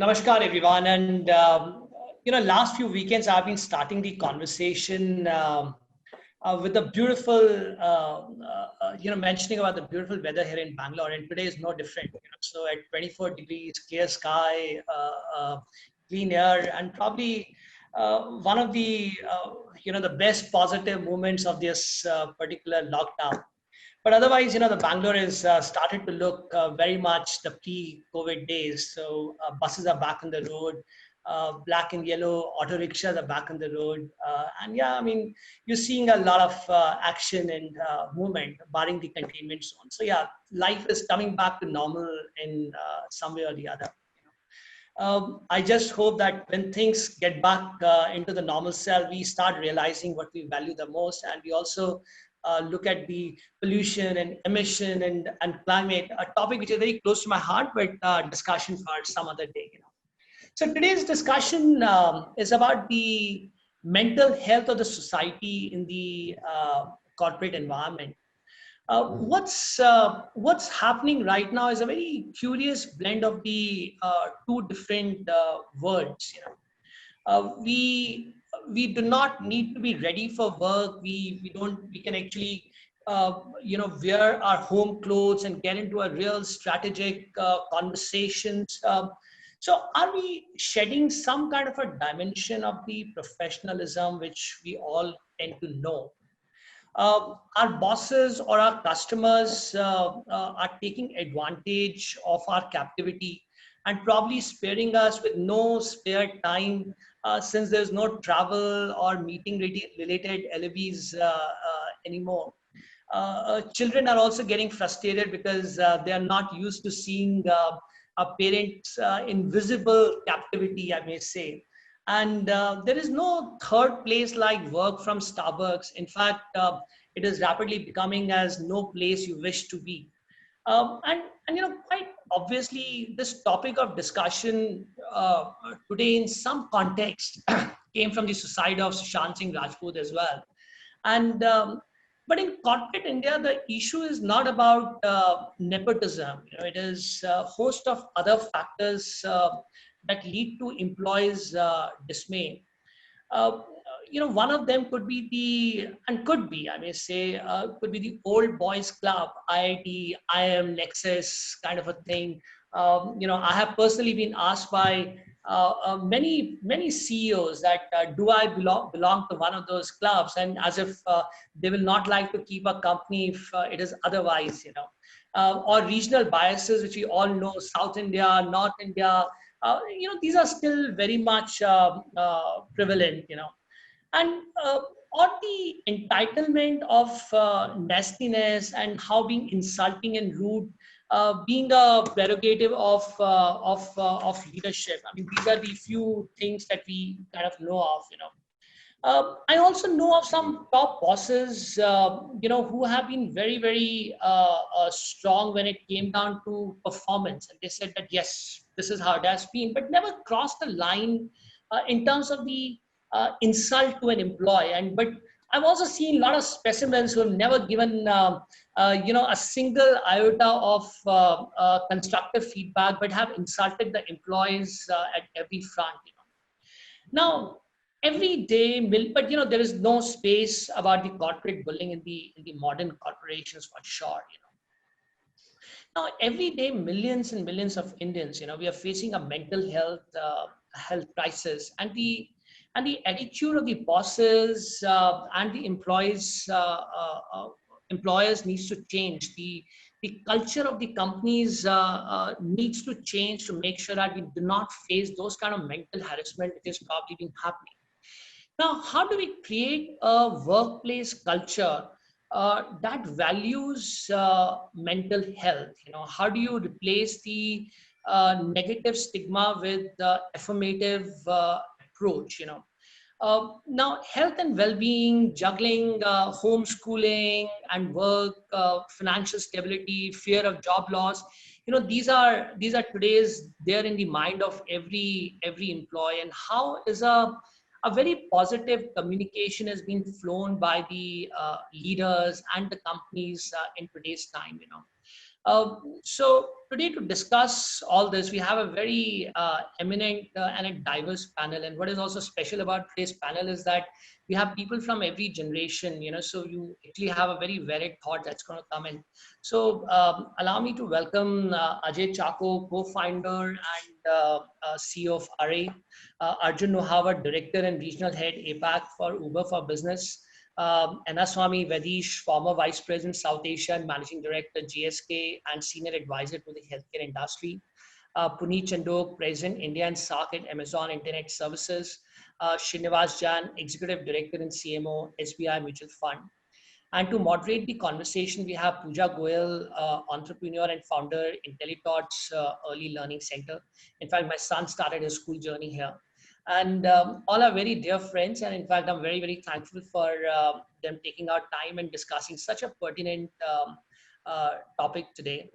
Namaskar, everyone. And, last few weekends I've been starting the conversation with the beautiful, mentioning about the beautiful weather here in Bangalore. And today is no different. So at 24 degrees, clear sky, clean air, and probably one of the best positive moments of this particular lockdown. But otherwise, the Bangalore is started to look very much the pre-COVID days. So buses are back on the road, black and yellow auto rickshaws are back on the road, and yeah, I mean, you're seeing a lot of action and movement, barring the containment zone. So yeah, life is coming back to normal in some way or the other. I just hope that when things get back into the normal cell, we start realizing what we value the most, and we also look at the pollution and emission and climate, a topic which is very close to my heart, but discussion for some other day. So today's discussion is about the mental health of the society in the corporate environment. What's happening right now is a very curious blend of the two different words. We do not need to be ready for work. We can actually wear our home clothes and get into a real strategic conversations. So are we shedding some kind of a dimension of the professionalism which we all tend to know? Our bosses or our customers are taking advantage of our captivity and probably sparing us with no spare time, since there's no travel or meeting related LVs anymore. Children are also getting frustrated because they are not used to seeing a parent's invisible captivity, I may say. And there is no third place like work from Starbucks. In fact, it is rapidly becoming as no place you wish to be. Quite obviously, this topic of discussion today, in some context, came from the suicide of Sushant Singh Rajput as well. And but in corporate India, the issue is not about nepotism. It is a host of other factors that lead to employees' dismay. Uh, One of them I may say, could be the old boys club, IIT, IM, Nexus kind of a thing. I have personally been asked by many CEOs that do I belong to one of those clubs, and as if they will not like to keep a company if it is otherwise, or regional biases, which we all know, South India, North India, these are still very much prevalent, and or the entitlement of nastiness and how being insulting and rude being a prerogative of leadership. I mean, these are the few things that we kind of know of. I also know of some top bosses, who have been very, very strong when it came down to performance. And they said that, yes, this is how it has been, but never crossed the line in terms of the insult to an employee. But I've also seen a lot of specimens who have never given, a single iota of constructive feedback, but have insulted the employees at every front. Now, every day, but there is no space about the corporate bullying in the modern corporations for sure. Now, every day, millions and millions of Indians, we are facing a mental health crisis, and the attitude of the bosses and the employers needs to change. The culture of the companies needs to change to make sure that we do not face those kind of mental harassment which is probably been happening. Now, how do we create a workplace culture that values mental health? How do you replace the negative stigma with the affirmative approach? Now, health and well-being, juggling homeschooling and work, financial stability, fear of job loss. These are today's there in the mind of every employee. And how is a very positive communication has been flown by the leaders and the companies in today's time. So today to discuss all this, we have a very eminent and a diverse panel. And what is also special about today's panel is that we have people from every generation, so you actually have a very varied thought that's going to come in. So allow me to welcome Ajay Chacko, co-founder and CEO of Arré, Arjun Nohwar, Director and Regional Head APAC for Uber for Business, Vaidheesh, former Vice President, South Asia and Managing Director, GSK, and Senior Advisor to the healthcare industry. Puneet Chandok, President, India and SAARC at Amazon Internet Services. Srinivas Jan, Executive Director and CMO, SBI Mutual Fund. And to moderate the conversation, we have Pooja Goyal, entrepreneur and founder, IntelliThought's Early Learning Center. In fact, my son started his school journey here. And all are very dear friends. And in fact, I'm very, very thankful for them taking out time and discussing such a pertinent topic today.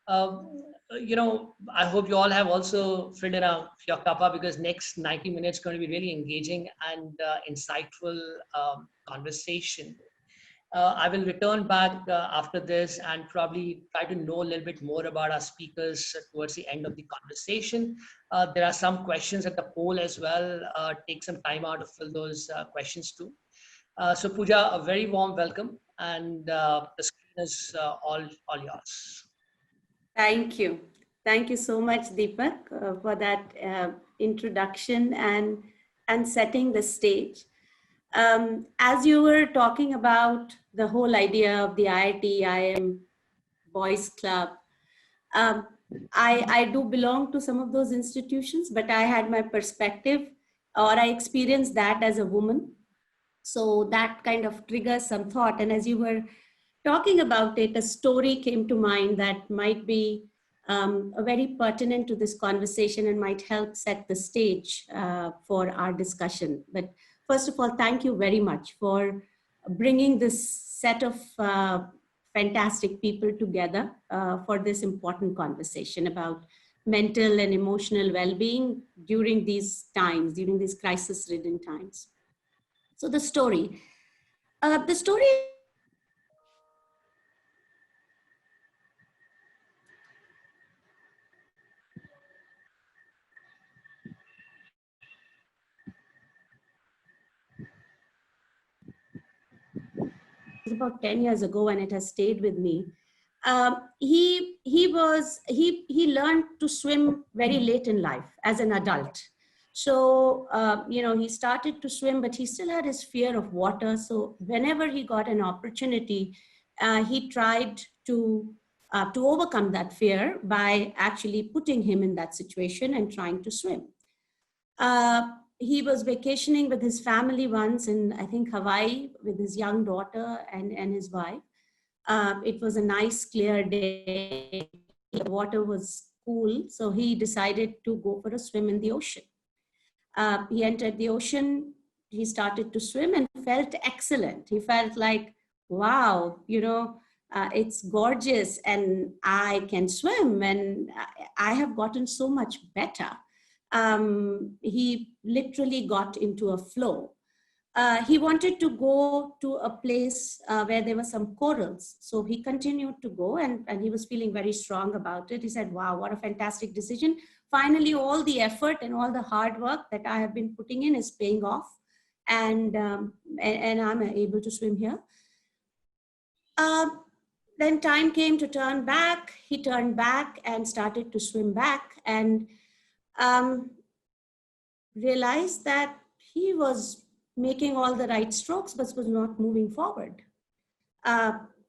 I hope you all have also filled in your cuppa, because next 90 minutes is going to be really engaging and insightful conversation. I will return back after this and probably try to know a little bit more about our speakers towards the end of the conversation. There are some questions at the poll as well. Take some time out to fill those questions too. So Pooja, a very warm welcome, and the screen is all yours. Thank you. Thank you so much, Deepak, for that introduction and setting the stage. As you were talking about the whole idea of the IIT, IIM Boys Club, I do belong to some of those institutions, but I had my perspective, or I experienced that as a woman. So that kind of triggers some thought. And as you were talking about it, a story came to mind that might be very pertinent to this conversation and might help set the stage for our discussion. But first of all, thank you very much for bringing this set of fantastic people together for this important conversation about mental and emotional well-being during these times, during these crisis-ridden times. So the story about 10 years ago, and it has stayed with me. He learned to swim very late in life as an adult. So, he started to swim, but he still had his fear of water. So whenever he got an opportunity, he tried to overcome that fear by actually putting him in that situation and trying to swim. He was vacationing with his family once in, I think, Hawaii with his young daughter and his wife. It was a nice, clear day. The water was cool, so he decided to go for a swim in the ocean. He entered the ocean, he started to swim and felt excellent. He felt like, wow, it's gorgeous and I can swim and I have gotten so much better. He literally got into a flow. He wanted to go to a place where there were some corals. So he continued to go and he was feeling very strong about it. He said, wow, what a fantastic decision. Finally, all the effort and all the hard work that I have been putting in is paying off. And I'm able to swim here. Then time came to turn back. He turned back and started to swim back and realized that he was making all the right strokes, but was not moving forward.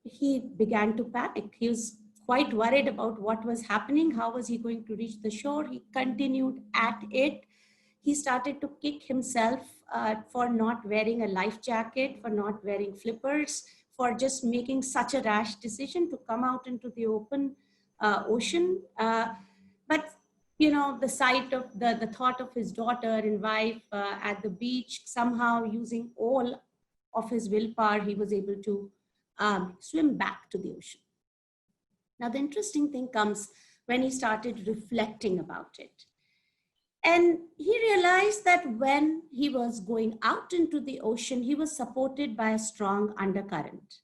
He began to panic. He was quite worried about what was happening. How was he going to reach the shore? He continued at it. He started to kick himself for not wearing a life jacket, for not wearing flippers, for just making such a rash decision to come out into the open ocean. But the sight of the thought of his daughter and wife at the beach, somehow using all of his willpower, he was able to swim back to the ocean. Now, the interesting thing comes when he started reflecting about it. And he realized that when he was going out into the ocean, he was supported by a strong undercurrent,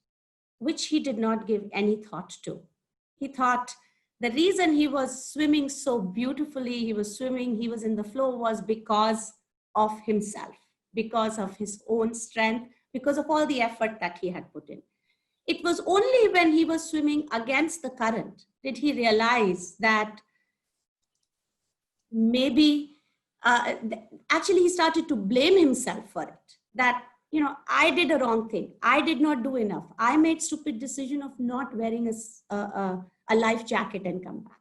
which he did not give any thought to. He thought the reason he was swimming so beautifully, he was in the flow, was because of himself, because of his own strength, because of all the effort that he had put in. It was only when he was swimming against the current did he realize that maybe, actually he started to blame himself for it. That, I did a wrong thing. I did not do enough. I made stupid decision of not wearing a life jacket and come back.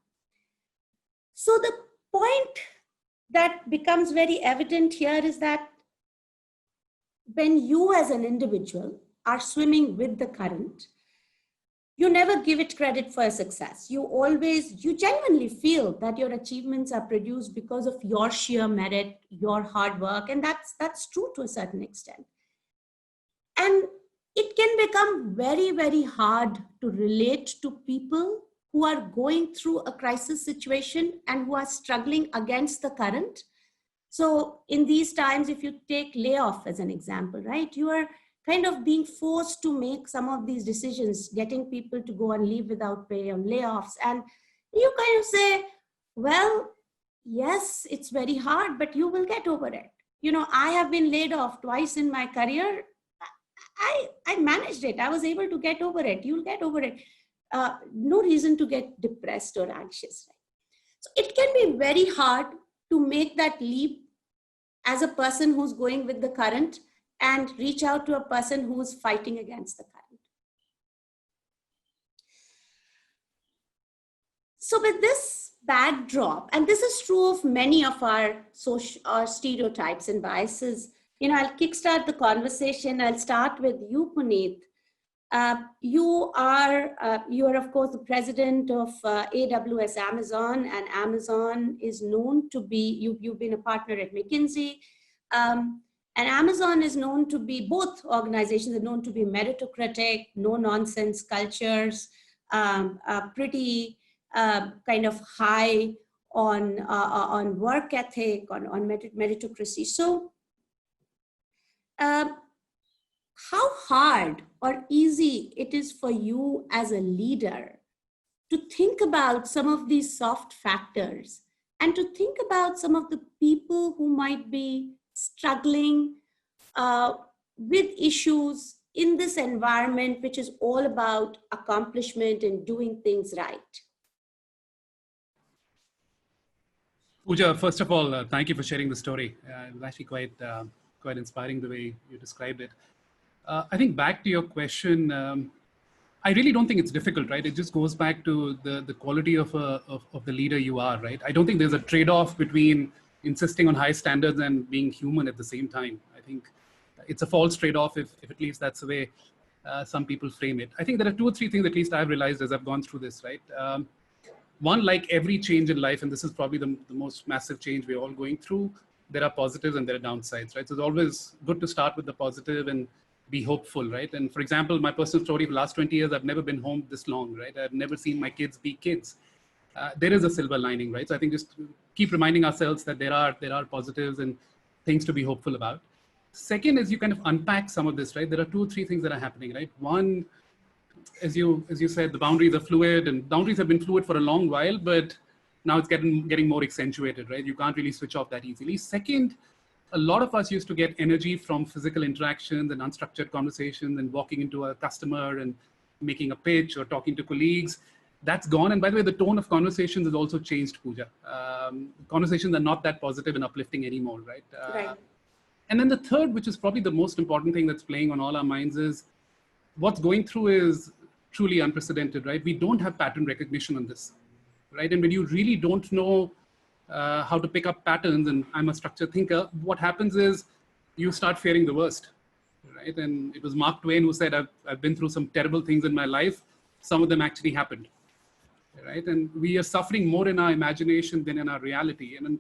So the point that becomes very evident here is that when you as an individual are swimming with the current, you never give it credit for success. You genuinely feel that your achievements are produced because of your sheer merit, your hard work, and that's true to a certain extent. And it can become very, very hard to relate to people who are going through a crisis situation and who are struggling against the current. So in these times, if you take layoff as an example, right, you are kind of being forced to make some of these decisions, getting people to go on leave without pay, on layoffs. And you kind of say, well, yes, it's very hard, but you will get over it. I have been laid off twice in my career. I managed it. I was able to get over it. You'll get over it. No reason to get depressed or anxious. Right? So it can be very hard to make that leap as a person who's going with the current and reach out to a person who's fighting against the current. So with this backdrop, and this is true of many of our stereotypes and biases, I'll kickstart the conversation. I'll start with you, Puneet. You are, of course, the president of AWS Amazon, and Amazon is known to be, you've been a partner at McKinsey, and Amazon is known to be, both organizations are known to be meritocratic, no-nonsense cultures, pretty kind of high on work ethic, on meritocracy. So how hard or easy it is for you as a leader to think about some of these soft factors and to think about some of the people who might be struggling with issues in this environment, which is all about accomplishment and doing things right? Pooja, first of all, thank you for sharing the story. It was actually quite inspiring the way you described it. I think back to your question, I really don't think it's difficult, right? It just goes back to the quality of the leader you are, right? I don't think there's a trade-off between insisting on high standards and being human at the same time. I think it's a false trade-off if at least that's the way some people frame it. I think there are 2 or 3 things at least I've realized as I've gone through this, right? One, like every change in life, and this is probably the most massive change we're all going through, there are positives and there are downsides, right? So it's always good to start with the positive and be hopeful, right? And for example, my personal story for the last 20 years, I've never been home this long, right? I've never seen my kids be kids. There is a silver lining, right? So I think just keep reminding ourselves that there are positives and things to be hopeful about. Second is you kind of unpack some of this, right? There are 2 or 3 things that are happening, right? One, as you said, the boundaries are fluid, and boundaries have been fluid for a long while, but now it's getting more accentuated, right? You can't really switch off that easily. Second, a lot of us used to get energy from physical interactions and unstructured conversations and walking into a customer and making a pitch or talking to colleagues. That's gone. And by the way, the tone of conversations has also changed, Pooja. Conversations are not that positive and uplifting anymore, right? Right. And then the third, which is probably the most important thing that's playing on all our minds, is what's going through is truly unprecedented, right? We don't have pattern recognition on this, right? And when you really don't know how to pick up patterns, and I'm a structured thinker, what happens is you start fearing the worst, right? And it was Mark Twain who said, I've been through some terrible things in my life. Some of them actually happened, right? And we are suffering more in our imagination than in our reality. And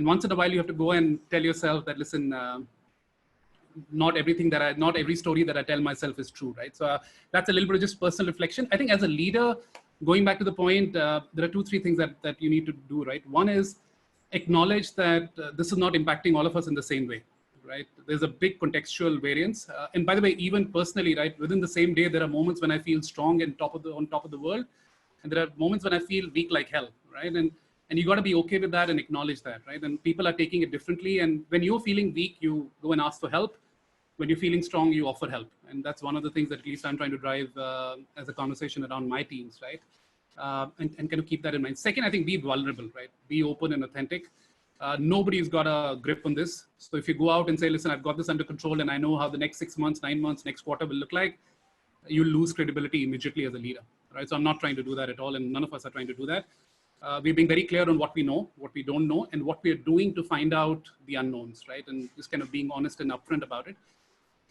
once in a while, you have to go and tell yourself that, listen, not every story that I tell myself is true, right? So that's a little bit of just personal reflection. I think as a leader, going back to the point, there are 2 or 3 things that you need to do, right? One is acknowledge that this is not impacting all of us in the same way, right? There's a big contextual variance. And by the way, even personally, right, within the same day, there are moments when I feel strong and on top of the world. And there are moments when I feel weak like hell, right? And you got to be okay with that and acknowledge that, right? And people are taking it differently. And when you're feeling weak, you go and ask for help. When you're feeling strong, you offer help. And that's one of the things that at least I'm trying to drive as a conversation around my teams, right? And kind of keep that in mind. Second, I think be vulnerable, right? Be open and authentic. Nobody's got a grip on this. So if you go out and say, listen, I've got this under control and I know how the next 6 months, 9 months, next quarter will look like, you lose credibility immediately as a leader, right? So I'm not trying to do that at all. And none of us are trying to do that. We're being very clear on what we know, what we don't know, and what we're doing to find out the unknowns, right? And just kind of being honest and upfront about it.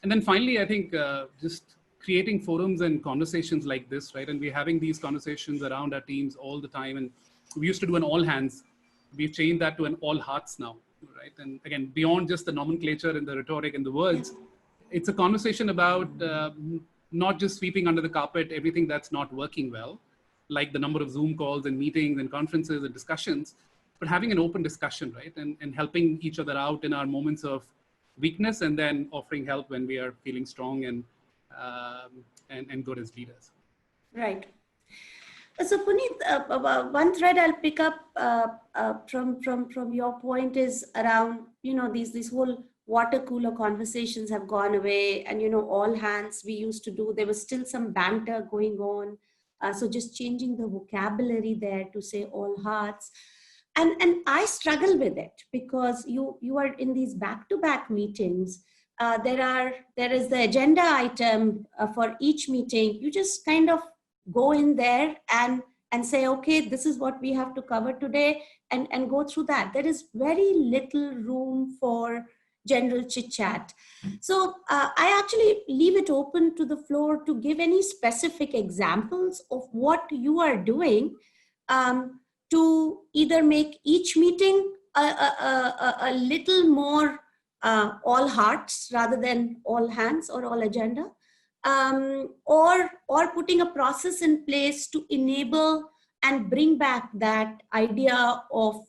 And then finally, I think just creating forums and conversations like this, right? And we're having these conversations around our teams all the time. And we used to do an all hands. We've changed that to an all hearts now, right? And again, beyond just the nomenclature and the rhetoric and the words, it's a conversation about not just sweeping under the carpet everything that's not working well, like the number of Zoom calls and meetings and conferences and discussions, but having an open discussion, right? And helping each other out in our moments of weakness, and then offering help when we are feeling strong and good as leaders. Right. So Puneet, one thread I'll pick up from your point is around, these whole water cooler conversations have gone away, and all hands we used to do, there was still some banter going on. So just changing the vocabulary there to say all hearts. And I struggle with it because you are in these back-to-back meetings. There is the agenda item for each meeting. You just kind of go in there and say, okay, this is what we have to cover today, and go through that. There is very little room for general chit chat. So I actually leave it open to the floor to give any specific examples of what you are doing to either make each meeting a little more all hearts rather than all hands or all agenda, or putting a process in place to enable and bring back that idea of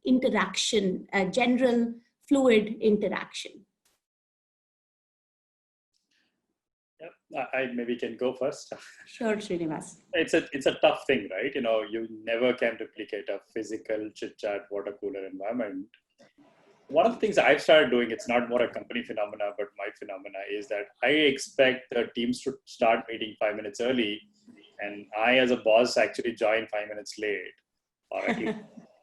interaction, general fluid interaction. Yeah, I maybe can go first. Sure, Srinivas. It's a tough thing, right? You never can replicate a physical chit chat water cooler environment. One of the things I've started doing, it's not more a company phenomena, but my phenomena, is that I expect the teams to start meeting 5 minutes early, and I, as a boss, actually join 5 minutes late, or at least.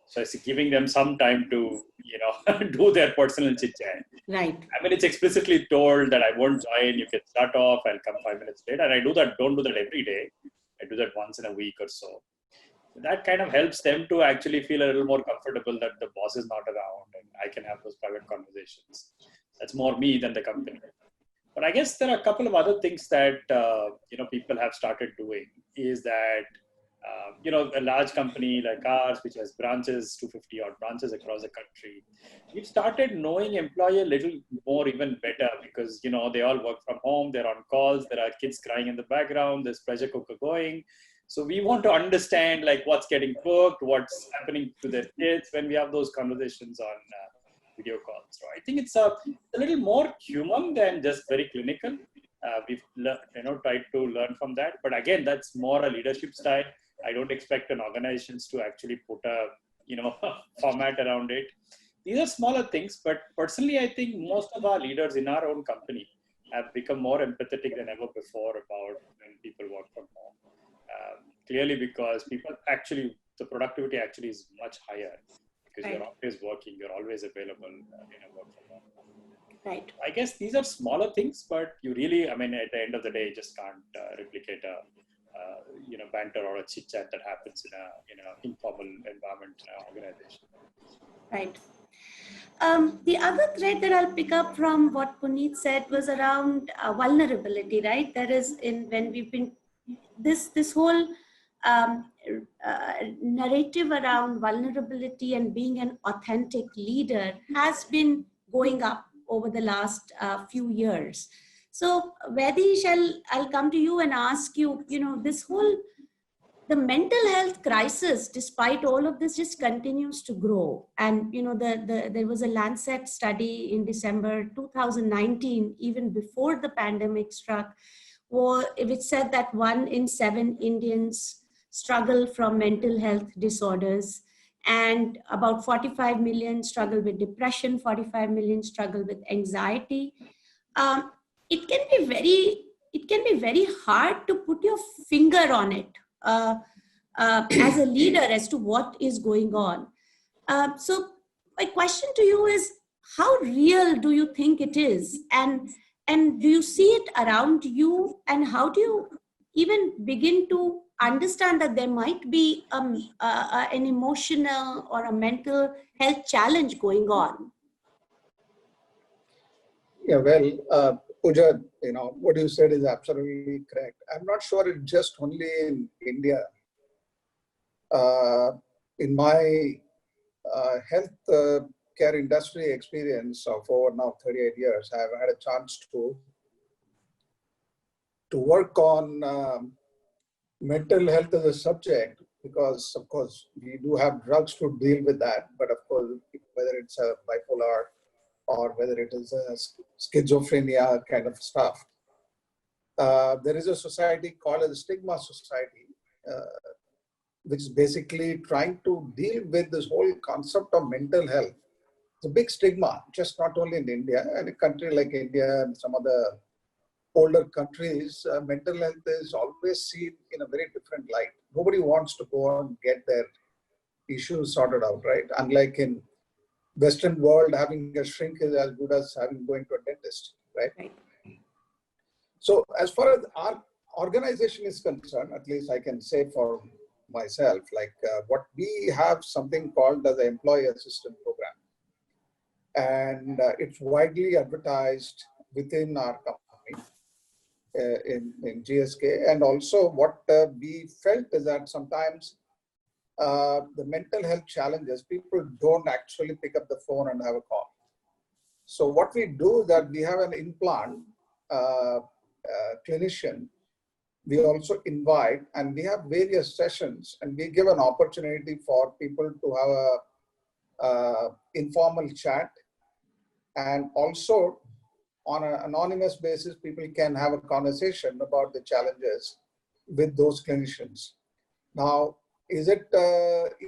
So it's giving them some time to, do their personal chit chat. Right. I mean, it's explicitly told that I won't join. You can start off. I'll come 5 minutes late. And I don't do that every day. I do that once in a week or so. That kind of helps them to actually feel a little more comfortable that the boss is not around and I can have those private conversations. That's more me than the company. But I guess there are a couple of other things that, people have started doing is that, a large company like ours, which has branches, 250 odd branches across the country, we've started knowing employee a little more, even better, because, they all work from home, they're on calls, there are kids crying in the background, there's pressure cooker going. So we want to understand what's getting cooked, what's happening to their kids when we have those conversations on video calls. So I think it's a little more human than just very clinical. We've tried to learn from that. But again, that's more a leadership style. I don't expect an organizations to actually put a format around it. These are smaller things, but personally, I think most of our leaders in our own company have become more empathetic than ever before about when people work from home. Clearly, because the productivity actually is much higher because You're always working, you're always available in a work from home. Right. I guess these are smaller things, but you really, at the end of the day, you just can't replicate a banter or a chit chat that happens in an informal environment in an organization. Right. The other thread that I'll pick up from what Puneet said was around vulnerability, right? That is, when we've been this whole narrative around vulnerability and being an authentic leader has been going up over the last few years. So Vaidheesh, I'll come to you and ask you, the mental health crisis, despite all of this, just continues to grow. And, there was a Lancet study in December 2019, even before the pandemic struck, which said that 1 in 7 Indians struggle from mental health disorders, and about 45 million struggle with depression, 45 million struggle with anxiety. Um, it can be very hard to put your finger on it as a leader as to what is going on. So my question to you is, how real do you think it is? And do you see it around you? And how do you even begin to understand that there might be an emotional or a mental health challenge going on? Yeah, well, Pooja, what you said is absolutely correct. I'm not sure it's just only in India. In my health care industry experience of over now 38 years, I've had a chance to work on mental health as a subject, because of course we do have drugs to deal with that, but of course whether it's a bipolar or whether it is a schizophrenia kind of stuff, there is a society called as the Stigma Society, which is basically trying to deal with this whole concept of mental health. It's a big stigma, just not only in India, and a country like India and some other older countries, mental health is always seen in a very different light. Nobody wants to go and get their issues sorted out, right? Unlike in Western world, having a shrink is as good as going to a dentist, right? So as far as our organization is concerned, at least I can say for myself, like what we have something called as the Employee Assistance Program. And it's widely advertised within our company in GSK. And also what we felt is that sometimes the mental health challenges, people don't actually pick up the phone and have a call. So what we do is that we have an in-plant clinician. We also invite, and we have various sessions, and we give an opportunity for people to have a informal chat, and also on an anonymous basis, people can have a conversation about the challenges with those clinicians. Now, is it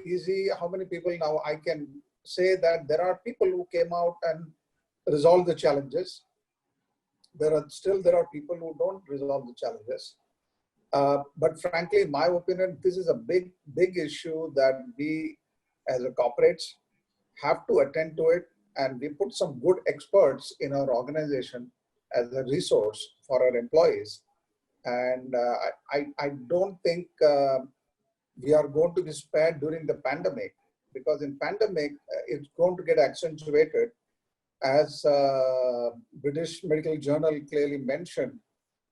easy? How many people now? I can say that there are people who came out and resolve the challenges. There are people who don't resolve the challenges. But frankly, in my opinion, this is a big issue that we as a corporates have to attend to it. And we put some good experts in our organization as a resource for our employees. And I don't think we are going to be spared during the pandemic, because in pandemic, it's going to get accentuated. As British Medical Journal clearly mentioned,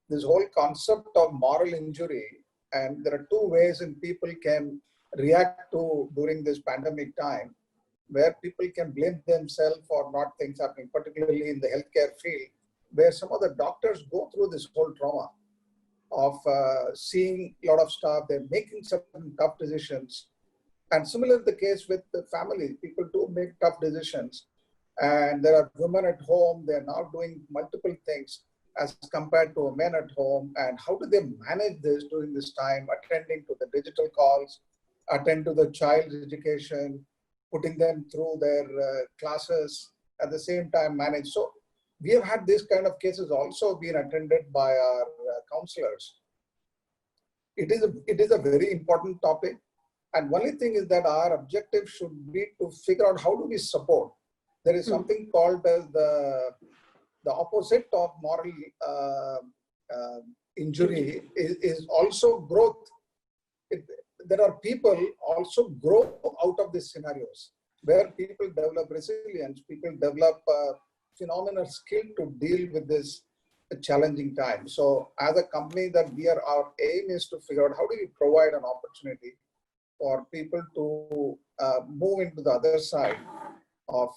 this whole concept of moral injury, and there are two ways in people can react to during this pandemic time, where people can blame themselves for not things happening, particularly in the healthcare field, where some of the doctors go through this whole trauma of seeing a lot of stuff, they're making certain tough decisions. And similar the case with the family, people do make tough decisions. And there are women at home, they're now doing multiple things as compared to men at home. And how do they manage this during this time, attending to the digital calls, attend to the child's education, putting them through their classes, at the same time manage. So we have had this kind of cases also being attended by our counselors. It is a very important topic. And only thing is that our objective should be to figure out how do we support. There is something called as the opposite of moral injury is also growth. There are people also grow out of these scenarios where people develop resilience, people develop phenomenal skill to deal with this challenging time. So as a company that our aim is to figure out how do we provide an opportunity for people to move into the other side of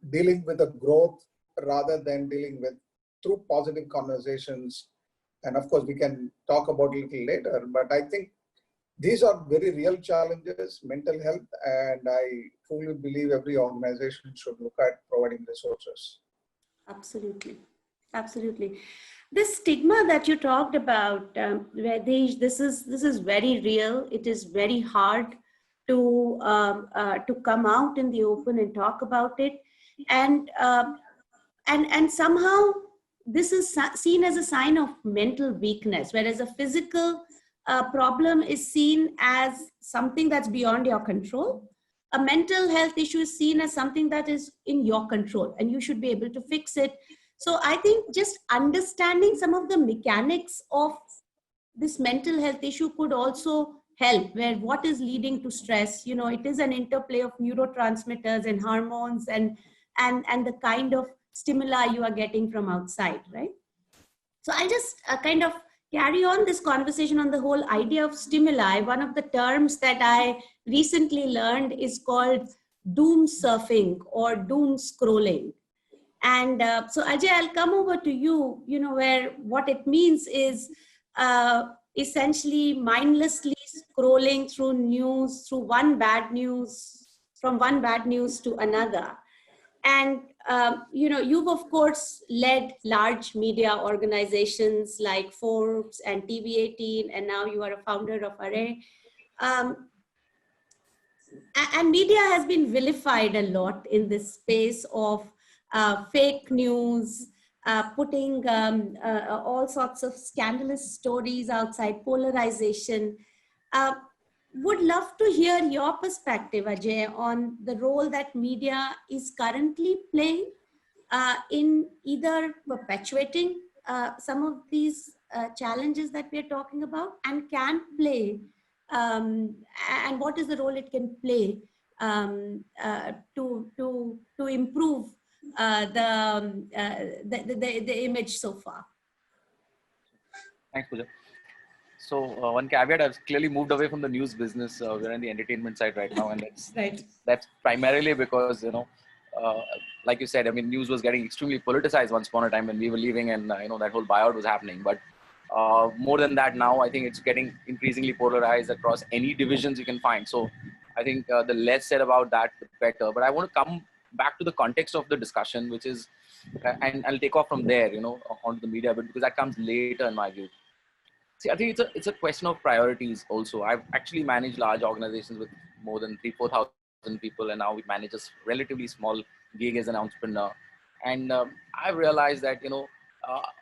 dealing with the growth rather than dealing with through positive conversations. And of course, we can talk about it a little later, but I think these are very real challenges, mental health, and I truly believe every organization should look at providing resources. Absolutely. Absolutely. This stigma that you talked about, Vaidheesh, this is very real. It is very hard to come out in the open and talk about it, and somehow this is seen as a sign of mental weakness, whereas a physical problem is seen as something that's beyond your control. A mental health issue is seen as something that is in your control and you should be able to fix it. So I think just understanding some of the mechanics of this mental health issue could also help, where what is leading to stress, it is an interplay of neurotransmitters and hormones and the kind of stimuli you are getting from outside, right? So I'll just kind of carry on this conversation on the whole idea of stimuli. One of the terms that I recently learned is called doom surfing or doom scrolling. And so Ajay, I'll come over to you, where what it means is essentially mindlessly scrolling through news, from one bad news to another. And, you've of course led large media organizations like Forbes and TV18, and now you are a founder of Arré. And media has been vilified a lot in this space of fake news, putting all sorts of scandalous stories outside, polarization. Would love to hear your perspective, Ajay, on the role that media is currently playing in either perpetuating some of these challenges that we're talking about and can play, and what is the role it can play to improve the image so far. Thanks, Pooja. So one caveat, I've clearly moved away from the news business. We're in the entertainment side right now, and that's primarily because, like you said, I mean, news was getting extremely politicized once upon a time when we were leaving, and that whole buyout was happening. But more than that, now I think it's getting increasingly polarized across any divisions you can find. So I think the less said about that, the better. But I want to come back to the context of the discussion, which is, and I'll take off from there, onto the media bit, because that comes later in my view. See, I think it's a question of priorities also. I've actually managed large organizations with more than 3,000-4,000 people, and now we manage a relatively small gig as an entrepreneur. And I've realized that,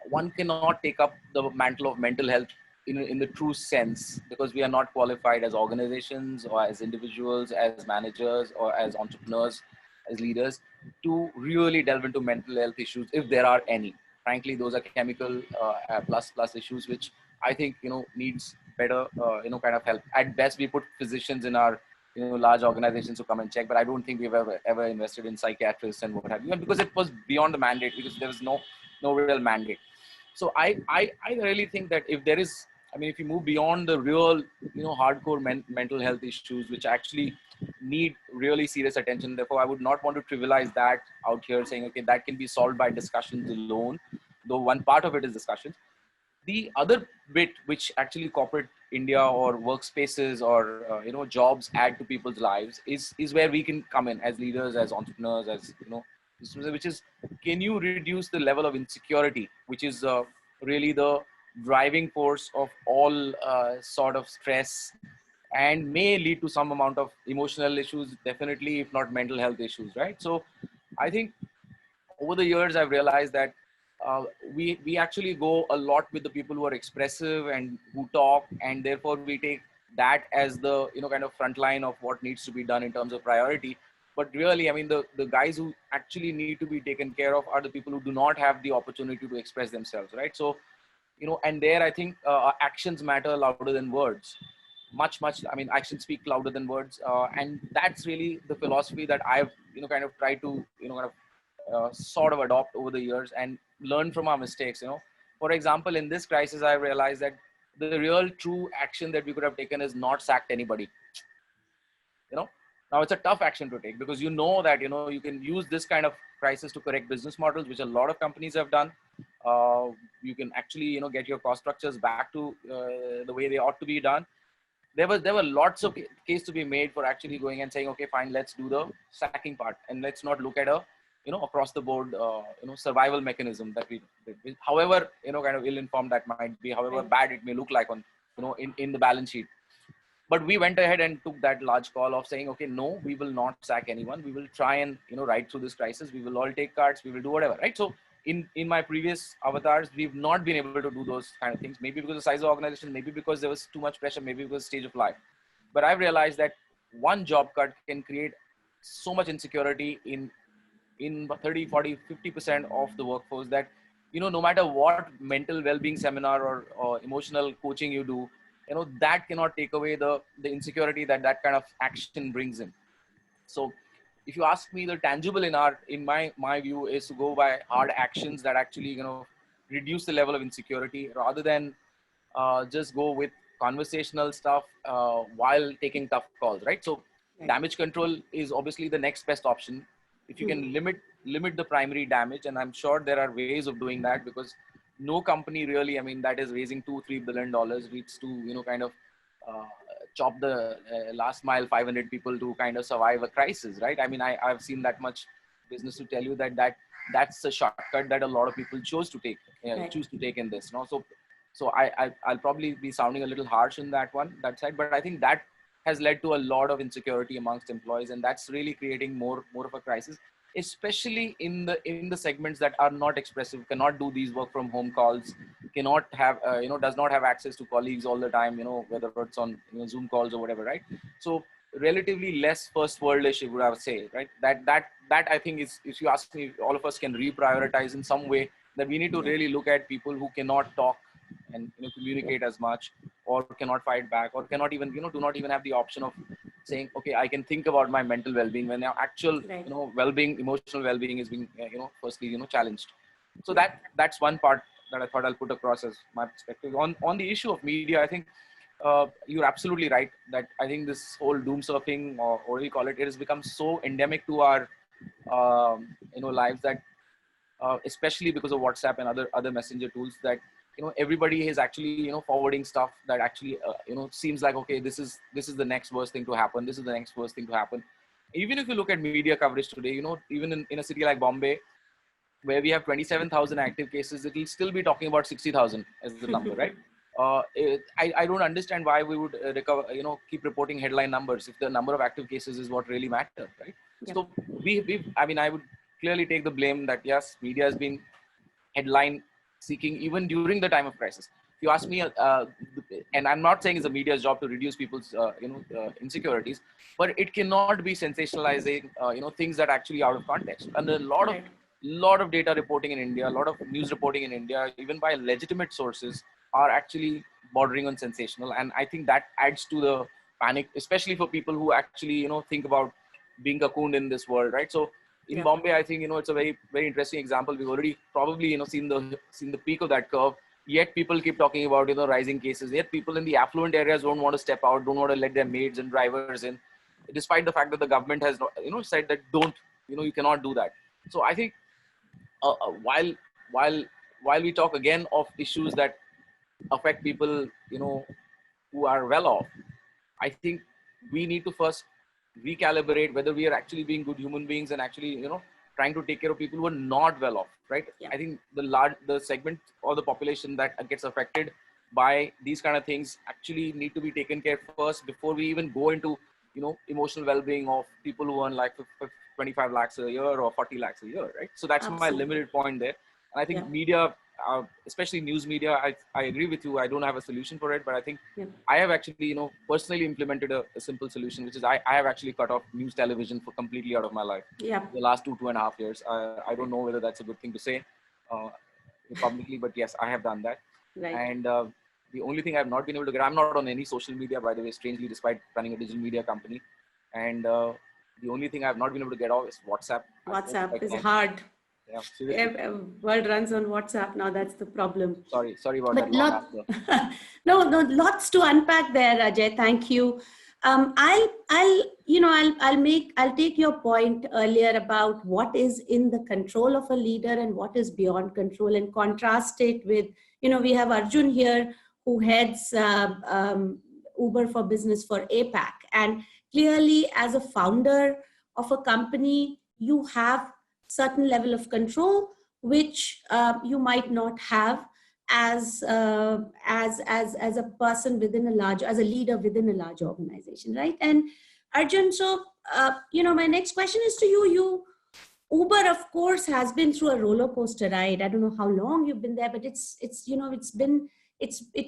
one cannot take up the mantle of mental health in the true sense, because we are not qualified as organizations or as individuals, as managers or as entrepreneurs, as leaders, to really delve into mental health issues, if there are any. Frankly, those are chemical plus issues, which I think, needs better, kind of help. At best, we put physicians in our, large organizations to come and check, but I don't think we've ever invested in psychiatrists and what have you, and because it was beyond the mandate, because there was no real mandate. So I really think that if there is, I mean, if you move beyond the real, hardcore mental health issues, which actually need really serious attention, therefore I would not want to trivialize that out here, saying, okay, that can be solved by discussions alone, though one part of it is discussions. The other bit, which actually corporate India or workspaces or jobs add to people's lives, is where we can come in as leaders, as entrepreneurs, as which is, can you reduce the level of insecurity, which is really the driving force of all sort of stress, and may lead to some amount of emotional issues, definitely, if not mental health issues, right? So I think over the years, I've realized that we actually go a lot with the people who are expressive and who talk, and therefore we take that as the kind of front line of what needs to be done in terms of priority. But really, I mean, the guys who actually need to be taken care of are the people who do not have the opportunity to express themselves, right? So and there I think actions matter louder than words, much. I mean, actions speak louder than words, and that's really the philosophy that I've kind of tried to sort of adopt over the years and learn from our mistakes. For example, in this crisis, I realized that the real true action that we could have taken is not sacked anybody. Now it's a tough action to take, because that you can use this kind of crisis to correct business models, which a lot of companies have done. You can actually get your cost structures back to the way they ought to be done. There were lots of case to be made for actually going and saying, okay, fine, let's do the sacking part, and let's not look at a across the board, survival mechanism that however, kind of ill-informed that might be, however bad it may look like on, in the balance sheet. But we went ahead and took that large call of saying, okay, no, we will not sack anyone. We will try and, ride through this crisis. We will all take cards. We will do whatever, right? So in my previous avatars, we've not been able to do those kind of things. Maybe because of the size of the organization, maybe because there was too much pressure, maybe because of the stage of life. But I've realized that one job cut can create so much insecurity in 30, 40, 50% of the workforce that, no matter what mental well-being seminar or emotional coaching you do, that cannot take away the insecurity that kind of action brings in. So if you ask me, the tangible in my view is to go by hard actions that actually, reduce the level of insecurity rather than just go with conversational stuff while taking tough calls, right? So damage control is obviously the next best option. If you can limit the primary damage, and I'm sure there are ways of doing that, because no company really, that is raising $2-3 billion needs to, kind of chop the last mile 500 people to kind of survive a crisis, right? I've seen that much business to tell you that's a shortcut that a lot of people choose to take in this. So I'll probably be sounding a little harsh in that side, but I think that has led to a lot of insecurity amongst employees, and that's really creating more of a crisis, especially in the segments that are not expressive, cannot do these work from home calls, cannot have does not have access to colleagues all the time, whether it's on Zoom calls or whatever, right? So relatively less first worldish, I would say, right? That I think is, if you ask me, all of us can reprioritize in some way, that we need to really look at people who cannot talk and communicate as much, or cannot fight back, or cannot even do not even have the option of saying, okay, I can think about my mental well-being, when our actual well-being, emotional well-being is being firstly challenged. So that's one part that I thought I'll put across as my perspective on the issue of media. I think you're absolutely right that I think this whole doom surfing, or what do you call it, has become so endemic to our lives that especially because of WhatsApp and other messenger tools, that everybody is actually forwarding stuff that actually seems like, okay, this is the next worst thing to happen, this is the next worst thing to happen. Even if you look at media coverage today, even in a city like Bombay, where we have 27,000 active cases, it will still be talking about 60,000 as the number, right? I don't understand why we would keep reporting headline numbers if the number of active cases is what really matters, right? So I would clearly take the blame that yes, media has been headline seeking even during the time of crisis. If you ask me, and I'm not saying it's the media's job to reduce people's insecurities, but it cannot be sensationalizing things that are actually out of context. And a lot of data reporting in India, a lot of news reporting in India, even by legitimate sources, are actually bordering on sensational. And I think that adds to the panic, especially for people who actually think about being cocooned in this world, right? So in Bombay, I think it's a very, very interesting example. We've already probably seen the peak of that curve. Yet people keep talking about rising cases. Yet people in the affluent areas don't want to step out, don't want to let their maids and drivers in, despite the fact that the government has said that you cannot do that. So I think while we talk again of issues that affect people who are well off, I think we need to first recalibrate whether we are actually being good human beings and actually trying to take care of people who are not well off, right? I think the segment or the population that gets affected by these kind of things actually need to be taken care of first before we even go into emotional well-being of people who earn like 25 lakhs a year or 40 lakhs a year, right? So that's my limited point there. And I think media, especially news media, I agree with you. I don't have a solution for it, but I think I have actually, personally implemented a simple solution, which is I have actually cut off news television for completely out of my life. The last 2.5 years. I don't know whether that's a good thing to say publicly, but yes, I have done that. And the only thing I've not been able to get, I'm not on any social media, by the way, strangely, despite running a digital media company. And the only thing I've not been able to get off is WhatsApp. WhatsApp is hard. Yeah, world runs on WhatsApp now. That's the problem. Sorry about that. No, lots to unpack there, Ajay. Thank you. I'll take your point earlier about what is in the control of a leader and what is beyond control, and contrast it with, we have Arjun here who heads Uber for Business for APAC, and clearly as a founder of a company, you have certain level of control, which you might not have as a person within a large, as a leader within a large organization, right? And Arjun, so my next question is to you. Uber, of course, has been through a roller coaster ride. I don't know how long you've been there, but it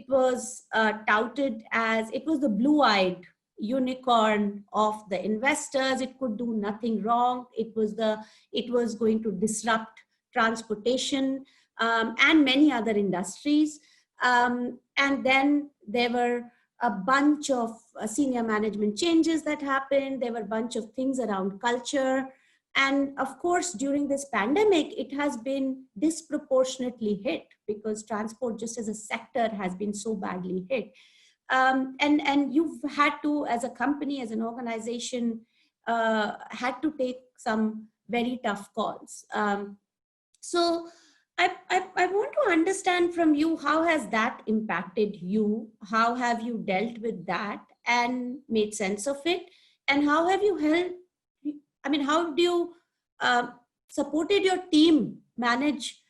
was touted as, it was the blue-eyed unicorn of the investors. It could do nothing wrong. It was going to disrupt transportation and many other industries. And then there were a bunch of senior management changes that happened. There were a bunch of things around culture. And of course, during this pandemic, it has been disproportionately hit because transport just as a sector has been so badly hit. And you've had to, as a company, as an organization, had to take some very tough calls. So I want to understand from you, how has that impacted you? How have you dealt with that and made sense of it? And how have you helped? I mean, how do you supported your team manage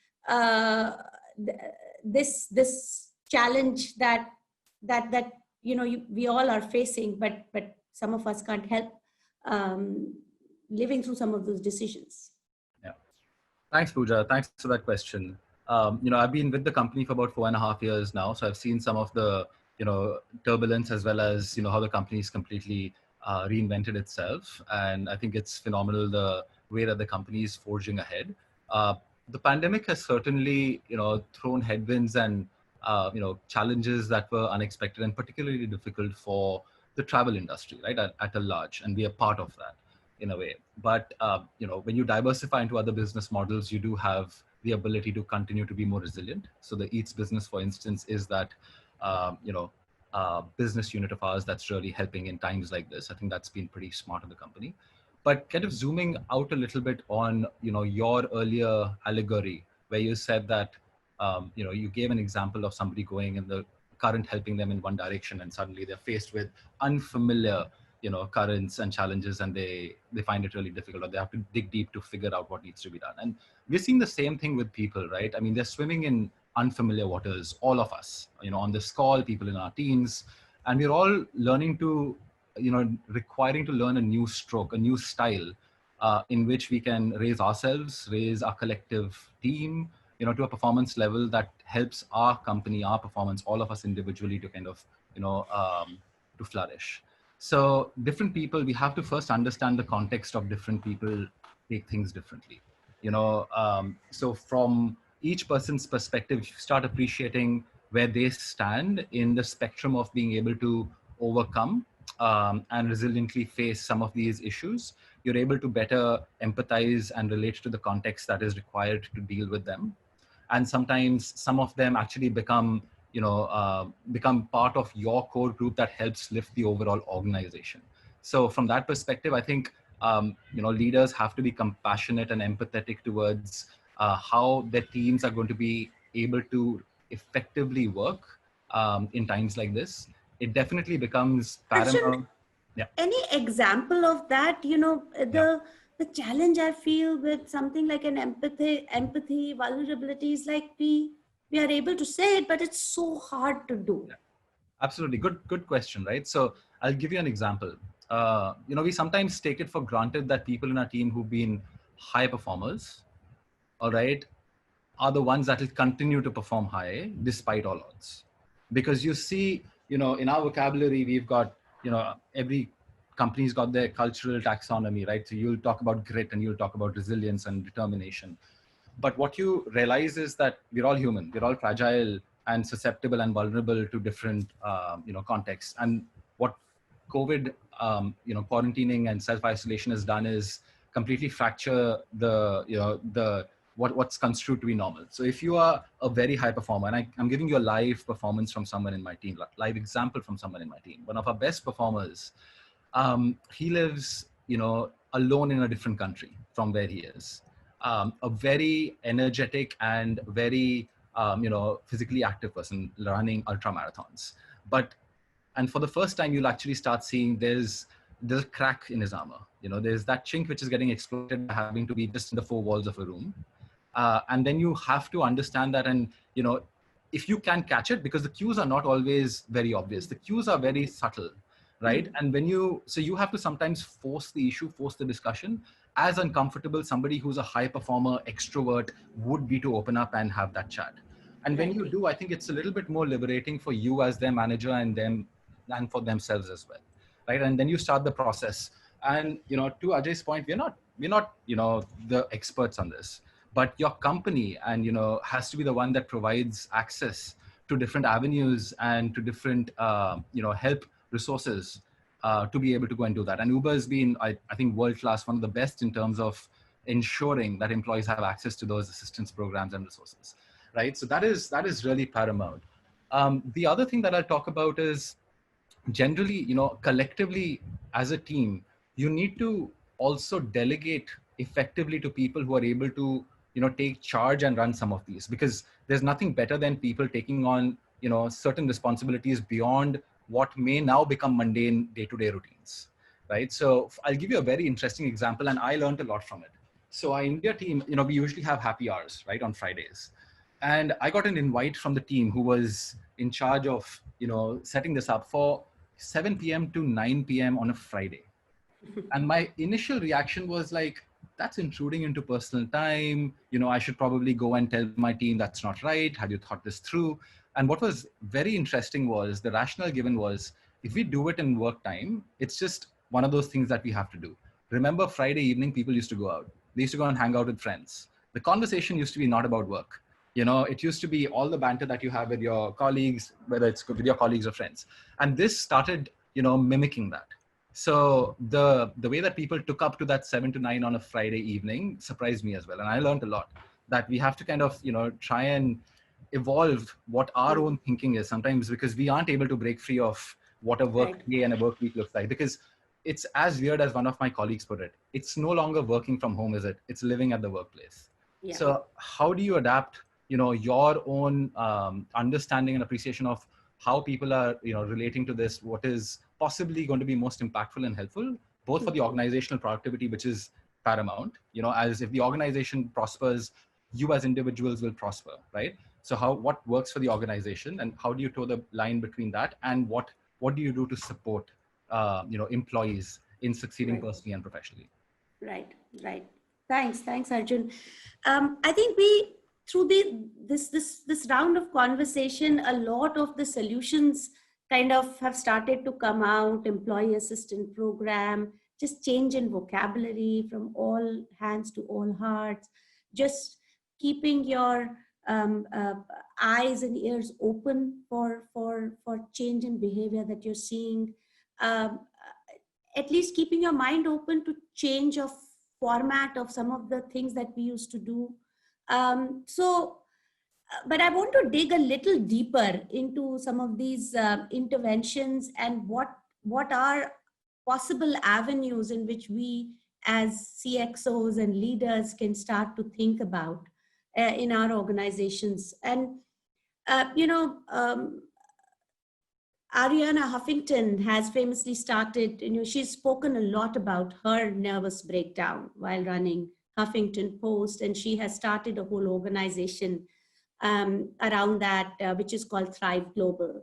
this challenge that we all are facing, but some of us can't help living through some of those decisions? Yeah, thanks, Pooja. Thanks for that question. I've been with the company for about 4.5 years now, so I've seen some of the turbulence as well as how the company's completely reinvented itself, and I think it's phenomenal the way that the company is forging ahead. The pandemic has certainly thrown headwinds and challenges that were unexpected and particularly difficult for the travel industry, right, at a large, and we are part of that in a way. But when you diversify into other business models, you do have the ability to continue to be more resilient. So the Eats business, for instance, is that business unit of ours that's really helping in times like this. I think that's been pretty smart of the company. But kind of zooming out a little bit on your earlier allegory, where you said that you gave an example of somebody going in the current, helping them in one direction, and suddenly they're faced with unfamiliar currents and challenges, and they find it really difficult, or they have to dig deep to figure out what needs to be done. And we're seeing the same thing with people, right? I mean, they're swimming in unfamiliar waters, all of us, on this call, people in our teams, and we're all learning to, requiring to learn a new stroke, a new style in which we can raise ourselves, raise our collective team, to a performance level that helps our company, our performance, all of us individually to kind of, to flourish. So different people, we have to first understand the context of different people take things differently. So from each person's perspective, you start appreciating where they stand in the spectrum of being able to overcome and resiliently face some of these issues. You're able to better empathize and relate to the context that is required to deal with them. And sometimes some of them actually become part of your core group that helps lift the overall organization. So from that perspective, I think leaders have to be compassionate and empathetic towards how their teams are going to be able to effectively work in times like this. It definitely becomes paramount. Yeah. Any example of that? The challenge I feel with something like an empathy, vulnerability is like we are able to say it, but it's so hard to do. Yeah. Absolutely. Good question, right? So I'll give you an example. We sometimes take it for granted that people in our team who've been high performers, all right, are the ones that will continue to perform high despite all odds. Because you see, in our vocabulary, we've got, every company's got their cultural taxonomy, right? So you'll talk about grit and you'll talk about resilience and determination. But what you realize is that we're all human, we're all fragile and susceptible and vulnerable to different, contexts. And what COVID, quarantining and self-isolation has done is completely fracture what's construed to be normal. So if you are a very high performer, and I'm giving you a live performance from someone in my team, live example from someone in my team, one of our best performers, he lives, alone in a different country from where he is. A very energetic and very, physically active person running ultra marathons. And for the first time, you'll actually start seeing there's there's a crack in his armor. There's that chink which is getting exploited by having to be just in the four walls of a room. And then you have to understand that, and if you can catch it, because the cues are not always very obvious, the cues are very subtle, right? And so you have to sometimes force the issue, force the discussion. As uncomfortable somebody who's a high performer extrovert would be to open up and have that chat. And when you do, I think it's a little bit more liberating for you as their manager and them, and for themselves as well, right? And then you start the process. And to Ajay's point, we're not the experts on this, but your company and has to be the one that provides access to different avenues and to different help resources to be able to go and do that. And Uber has been, I think, world class, one of the best in terms of ensuring that employees have access to those assistance programs and resources, right? So that is really paramount. The other thing that I'll talk about is generally, collectively as a team, you need to also delegate effectively to people who are able to, take charge and run some of these, because there's nothing better than people taking on, certain responsibilities beyond what may now become mundane day-to-day routines, right? So I'll give you a very interesting example, and I learned a lot from it. So our India team, we usually have happy hours, right, on Fridays. And I got an invite from the team who was in charge of, setting this up for 7 p.m. to 9 p.m. on a Friday. And my initial reaction was like, that's intruding into personal time. I should probably go and tell my team that's not right. Have you thought this through? And what was very interesting was the rationale given was, if we do it in work time, it's just one of those things that we have to do. Remember, Friday evening, people used to go out. They used to go and hang out with friends. The conversation used to be not about work. It used to be all the banter that you have with your colleagues, whether it's with your colleagues or friends. And this started, mimicking that. So the way that people took up to that 7 to 9 on a Friday evening surprised me as well. And I learned a lot that we have to kind of, try and evolve what our own thinking is sometimes, because we aren't able to break free of what a work day and a work week looks like. Because it's as weird as one of my colleagues put it. It's no longer working from home, is it? It's living at the workplace. Yeah. So how do you adapt, your own understanding and appreciation of how people are, relating to this, what is possibly going to be most impactful and helpful, both for the organizational productivity, which is paramount, as if the organization prospers, you as individuals will prosper, right? So what works for the organization, and how do you toe the line between that, and what do you do to support, employees in succeeding personally and professionally? Right. Thanks, Arjun. I think through this round of conversation, a lot of the solutions kind of have started to come out. Employee assistance program, just change in vocabulary from all hands to all hearts, just keeping your eyes and ears open for change in behavior that you're seeing. At least keeping your mind open to change of format of some of the things that we used to do. But I want to dig a little deeper into some of these interventions, and what are possible avenues in which we as CXOs and leaders can start to think about in our organizations. And, Ariana Huffington has famously started, she's spoken a lot about her nervous breakdown while running Huffington Post, and she has started a whole organization around that, which is called Thrive Global.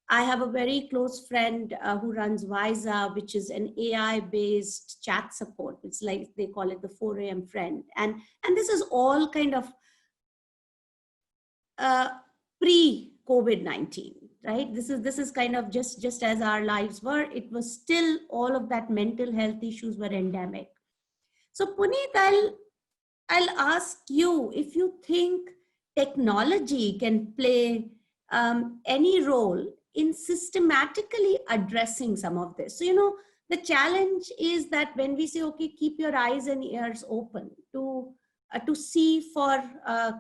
I have a very close friend who runs Visa, which is an AI-based chat support. It's like they call it the 4 a.m. friend. And this is all kind of pre-COVID-19, right? This is kind of just as our lives were. It was still all of that mental health issues were endemic. So Puneet, I'll ask you if you think technology can play any role in systematically addressing some of this. So, the challenge is that when we say, okay, keep your eyes and ears open to see for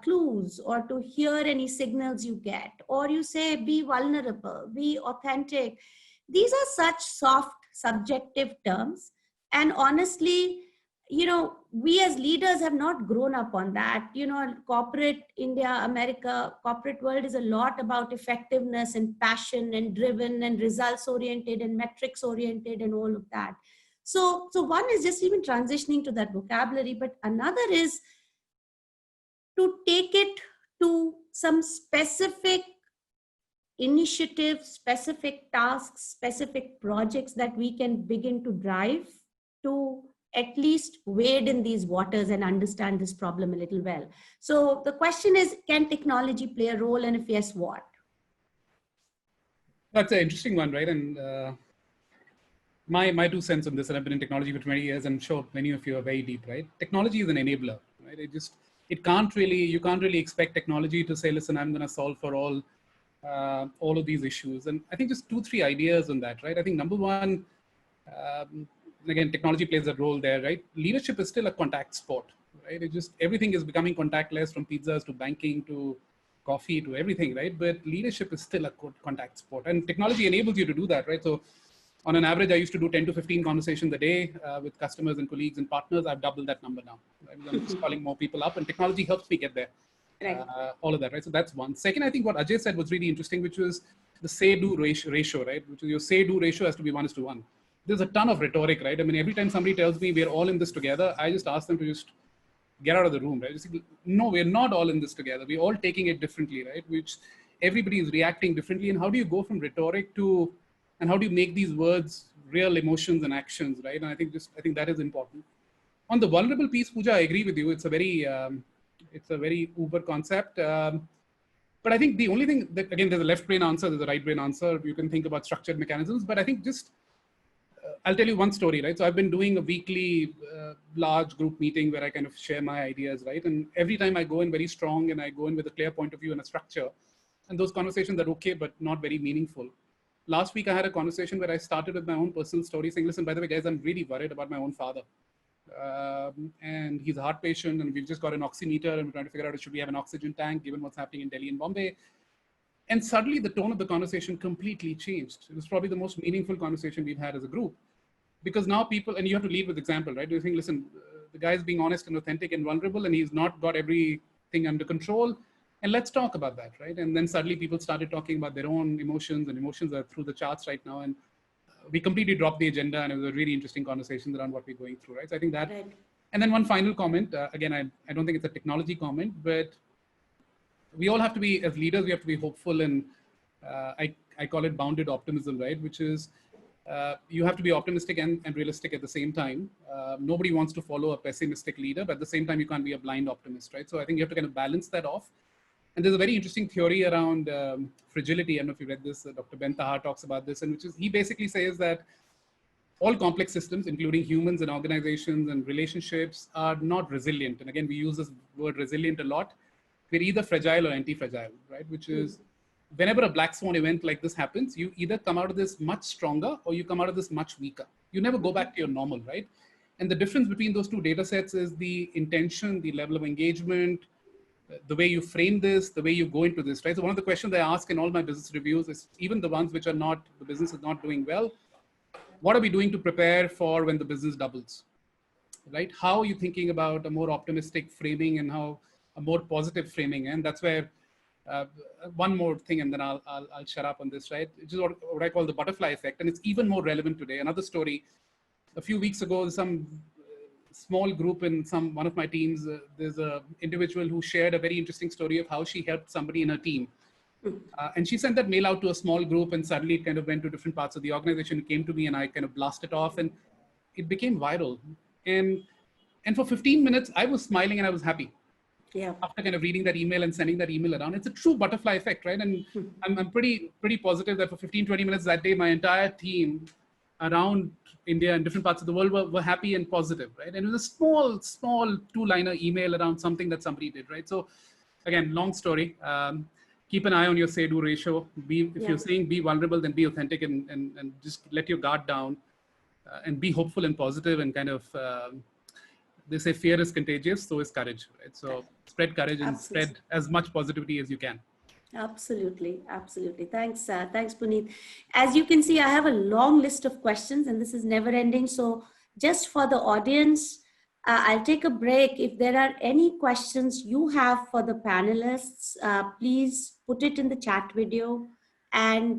clues or to hear any signals you get, or you say, be vulnerable, be authentic. These are such soft, subjective terms. And honestly, we as leaders have not grown up on that. Corporate India, America, corporate world is a lot about effectiveness and passion and driven and results oriented and metrics oriented and all of that. So one is just even transitioning to that vocabulary, but another is to take it to some specific initiatives, specific tasks, specific projects that we can begin to drive to at least wade in these waters and understand this problem a little well. So the question is, can technology play a role, and if yes, what? That's an interesting one, right? And my 2 cents on this, and I've been in technology for 20 years, and I'm sure many of you are very deep, right? Technology is an enabler, right? You can't really expect technology to say, listen, I'm going to solve for all of these issues. And I think just 2-3 ideas on that, right? I think number one, again, technology plays a role there, right? Leadership is still a contact sport, right? Everything is becoming contactless, from pizzas to banking to coffee to everything, right? But leadership is still a contact sport, and technology enables you to do that, right? So on an average, I used to do 10 to 15 conversations a day with customers and colleagues and partners. I've doubled that number now. Right? I'm just calling more people up, and technology helps me get there. Right. All of that, right? So that's one. Second, I think what Ajay said was really interesting, which was the say-do ratio, right? Which is your say-do ratio has to be 1:1. There's a ton of rhetoric, right? I mean, every time somebody tells me we're all in this together, I just ask them to just get out of the room, right? Just, no, we're not all in this together. We're all taking it differently, right? Which everybody is reacting differently. And how do you go from rhetoric to, and how do you make these words real emotions and actions, right? And I think that is important. On the vulnerable piece, Pooja, I agree with you. It's a very uber concept. But I think the only thing that, again, there's a left brain answer, there's a right brain answer. You can think about structured mechanisms, but I think I'll tell you one story, right? So I've been doing a weekly large group meeting where I kind of share my ideas, right? And every time I go in very strong and I go in with a clear point of view and a structure, and those conversations are okay, but not very meaningful. Last week, I had a conversation where I started with my own personal story saying, listen, by the way, guys, I'm really worried about my own father. And he's a heart patient, and we've just got an oximeter, and we're trying to figure out should we have an oxygen tank given what's happening in Delhi and Bombay. And suddenly the tone of the conversation completely changed. It was probably the most meaningful conversation we've had as a group, because now people, and you have to lead with example, right? You think, listen, the guy's being honest and authentic and vulnerable, and he's not got everything under control. And let's talk about that, right? And then suddenly people started talking about their own emotions, and emotions are through the charts right now. And we completely dropped the agenda, and it was a really interesting conversation around what we're going through, right? So I think that, right. And then one final comment, again, I don't think it's a technology comment, but we all have to be, as leaders, we have to be hopeful, and I call it bounded optimism, right? Which is, you have to be optimistic and realistic at the same time. Nobody wants to follow a pessimistic leader, but at the same time, you can't be a blind optimist, right? So I think you have to kind of balance that off. And there's a very interesting theory around fragility. I don't know if you read this, Dr. Ben Tahar talks about this, and which is, he basically says that all complex systems, including humans and organizations and relationships, are not resilient. And again, we use this word resilient a lot. We're either fragile or anti-fragile, right? Which is, whenever a black swan event like this happens, you either come out of this much stronger or you come out of this much weaker. You never go back to your normal, right? And the difference between those two data sets is the intention, the level of engagement, the way you frame this, the way you go into this, right? So one of the questions I ask in all my business reviews is, even the ones which are not, the business is not doing well, what are we doing to prepare for when the business doubles, right? How are you thinking about a more optimistic framing and how a more positive framing? And that's where, one more thing, and then I'll shut up on this, right? Which is what I call the butterfly effect. And it's even more relevant today. Another story, a few weeks ago, some small group in one of my teams, there's a individual who shared a very interesting story of how she helped somebody in her team. And she sent that mail out to a small group, and suddenly it kind of went to different parts of the organization. It came to me, and I kind of blasted off, and it became viral. And for 15 minutes, I was smiling and I was happy. Yeah. After kind of reading that email and sending that email around, it's a true butterfly effect, right? And I'm pretty positive that for 15, 20 minutes that day, my entire team around India and different parts of the world were happy and positive, right? And it was a small 2-liner email around something that somebody did, right? So again, long story. Keep an eye on your say-do ratio. If you're saying be vulnerable, then be authentic and just let your guard down and be hopeful and positive, and kind of, they say fear is contagious, so is courage, right? So spread courage and spread as much positivity as you can. Absolutely. Absolutely. Thanks. Thanks, Puneet. As you can see, I have a long list of questions, and this is never ending. So just for the audience, I'll take a break. If there are any questions you have for the panelists, please put it in the chat video, and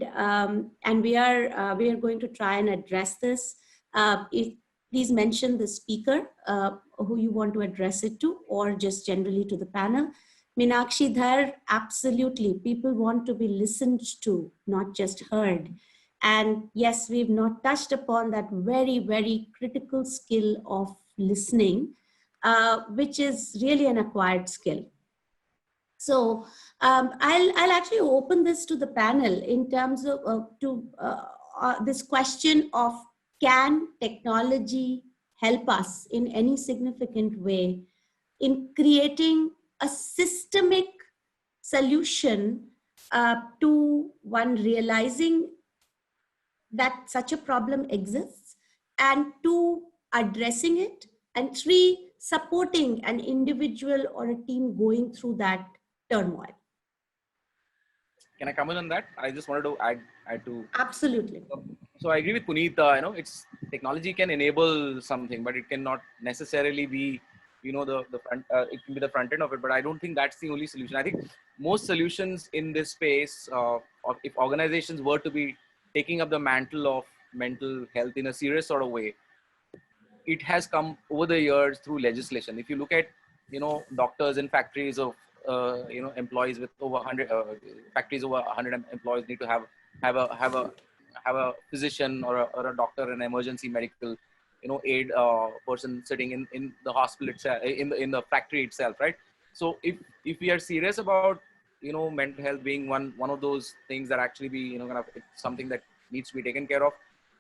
we are going to try and address this. please mention the speaker who you want to address it to, or just generally to the panel. Meenakshi Dhar, absolutely. People want to be listened to, not just heard. And yes, we've not touched upon that very, very critical skill of listening, which is really an acquired skill. So I'll actually open this to the panel in terms of this question of, can technology help us in any significant way in creating a systemic solution to one, realizing that such a problem exists, and two, addressing it, and three, supporting an individual or a team going through that turmoil. Can I comment on that? I just wanted to add to. Absolutely. So I agree with Puneet. It's technology can enable something, but it cannot necessarily be, the front. It can be the front end of it, but I don't think that's the only solution. I think most solutions in this space, if organizations were to be taking up the mantle of mental health in a serious sort of way, it has come over the years through legislation. If you look at, doctors in factories of, employees with over 100 factories over 100 employees need to have a physician or a doctor, an emergency medical, aid person sitting in the hospital itself, in the factory itself, right? So if we are serious about, mental health being one of those things that actually be, kind of something that needs to be taken care of,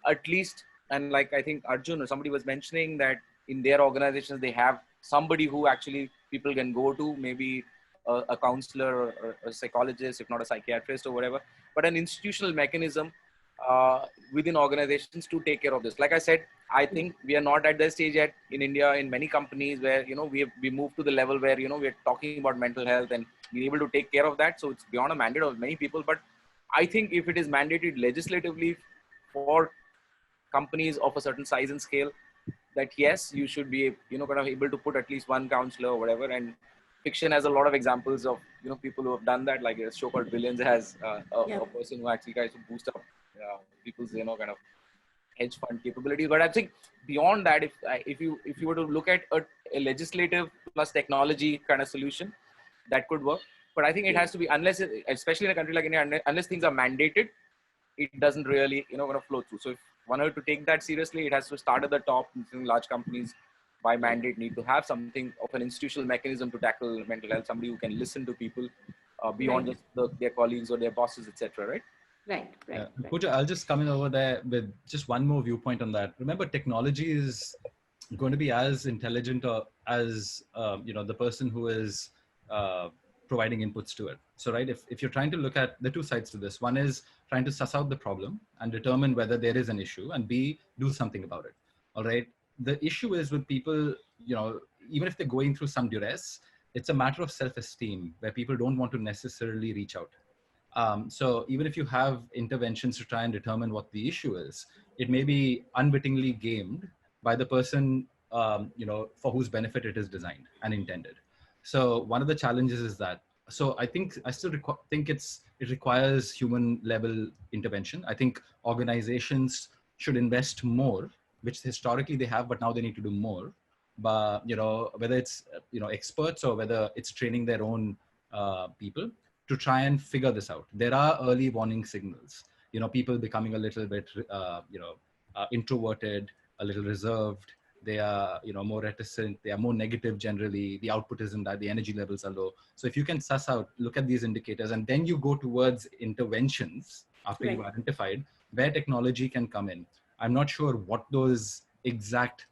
at least. And like I think Arjun or somebody was mentioning that in their organizations they have somebody who actually people can go to, maybe a counselor or a psychologist, if not a psychiatrist or whatever, but an institutional mechanism within organizations to take care of this. Like I said, I think we are not at that stage yet in India, in many companies where, we moved to the level where, we're talking about mental health and being able to take care of that. So it's beyond a mandate of many people. But I think if it is mandated legislatively for companies of a certain size and scale, that yes, you should be, kind of able to put at least one counselor or whatever. And fiction has a lot of examples of, people who have done that. Like a show called Billions has a person who actually tries to boost up people's, kind of hedge fund capabilities. But I think beyond that, if you were to look at a legislative plus technology kind of solution, that could work. But I think it has to be, especially in a country like India, unless things are mandated, it doesn't really, kind of flow through. So if one were to take that seriously, it has to start at the top. Large companies by mandate need to have something of an institutional mechanism to tackle mental health, somebody who can listen to people beyond just their colleagues or their bosses, etc. Right? Right. Pooja, I'll just come in over there with just one more viewpoint on that. Remember, technology is going to be as intelligent or as the person who is providing inputs to it. So, right, if you're trying to look at the two sides to this, one is trying to suss out the problem and determine whether there is an issue, and B, do something about it. All right. The issue is with people, even if they're going through some duress, it's a matter of self-esteem where people don't want to necessarily reach out. So even if you have interventions to try and determine what the issue is, it may be unwittingly gamed by the person, for whose benefit it is designed and intended. So one of the challenges is that. So I think I still think it requires human level intervention. I think organizations should invest more, which historically they have, but now they need to do more. But whether it's experts or whether it's training their own people to try and figure this out. There are early warning signals. People becoming a little bit introverted, a little reserved. They are more reticent. They are more negative generally. The output isn't that. The energy levels are low. So if you can suss out, look at these indicators, and then you go towards interventions after you've identified where technology can come in. I'm not sure what those exact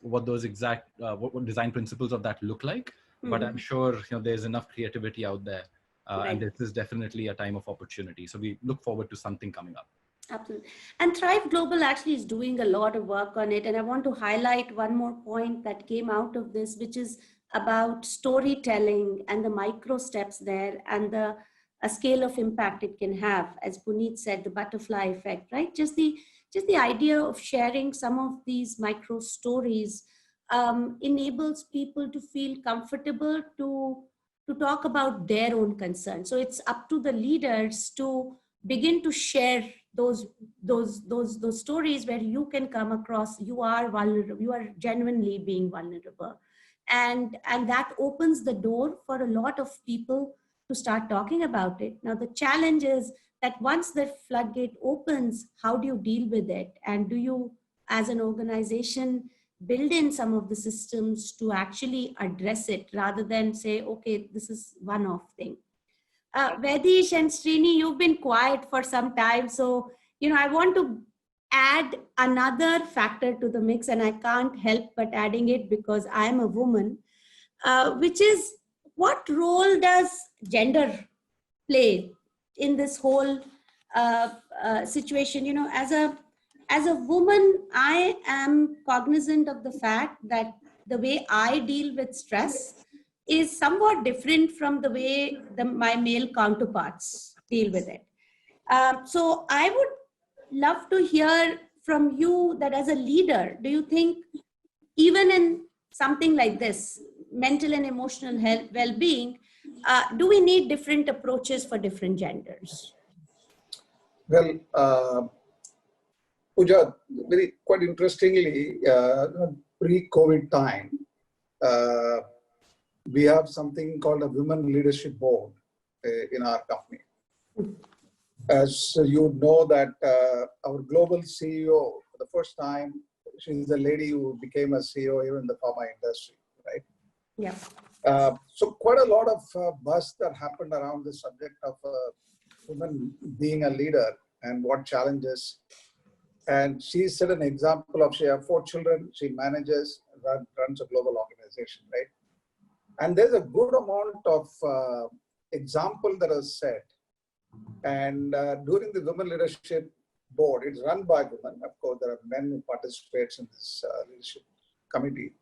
what design principles of that look like, but I'm sure there's enough creativity out there, and this is definitely a time of opportunity. So we look forward to something coming up. Absolutely. And Thrive Global actually is doing a lot of work on it. And I want to highlight one more point that came out of this, which is about storytelling and the micro steps there and a scale of impact it can have. As Puneet said, the butterfly effect, right? Just the idea of sharing some of these micro stories enables people to feel comfortable to talk about their own concerns. So it's up to the leaders to begin to share those stories where you can come across, you are vulnerable, you are genuinely being vulnerable. And that opens the door for a lot of people to start talking about it. Now, the challenge is that once the floodgate opens, how do you deal with it? And do you, as an organization, build in some of the systems to actually address it rather than say, okay, this is one-off thing. Vaidheesh and Srini, you've been quiet for some time. So, I want to add another factor to the mix, and I can't help but adding it because I'm a woman, which is, what role does gender play in this whole situation? As a woman, I am cognizant of the fact that the way I deal with stress is somewhat different from the way my male counterparts deal with it. So I would love to hear from you that as a leader, do you think even in something like this, mental and emotional health, well-being, do we need different approaches for different genders? Well, Pooja, quite interestingly, pre-COVID time, we have something called a Women Leadership Board in our company. As you know that our global CEO, for the first time, she's the lady who became a CEO even in the pharma industry, right? Yeah. So quite a lot of buzz that happened around the subject of women being a leader and what challenges. And she set an example of, she has 4 children, she manages, runs a global organization, right? And there's a good amount of example that is set. And during the Women Leadership Board, it's run by women. Of course, there are men who participate in this leadership committee.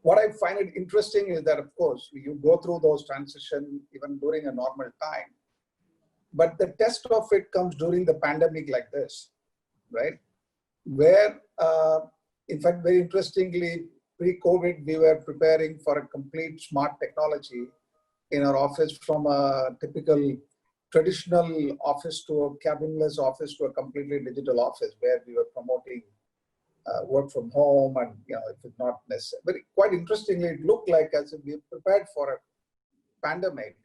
What I find it interesting is that, of course, you go through those transitions even during a normal time. But the test of it comes during the pandemic like this, right? Where, in fact, very interestingly, pre-COVID, we were preparing for a complete smart technology in our office, from a typical traditional office to a cabinless office to a completely digital office, where we were promoting work from home, and if it's not necessary. But quite interestingly, it looked like as if we prepared for a pandemic,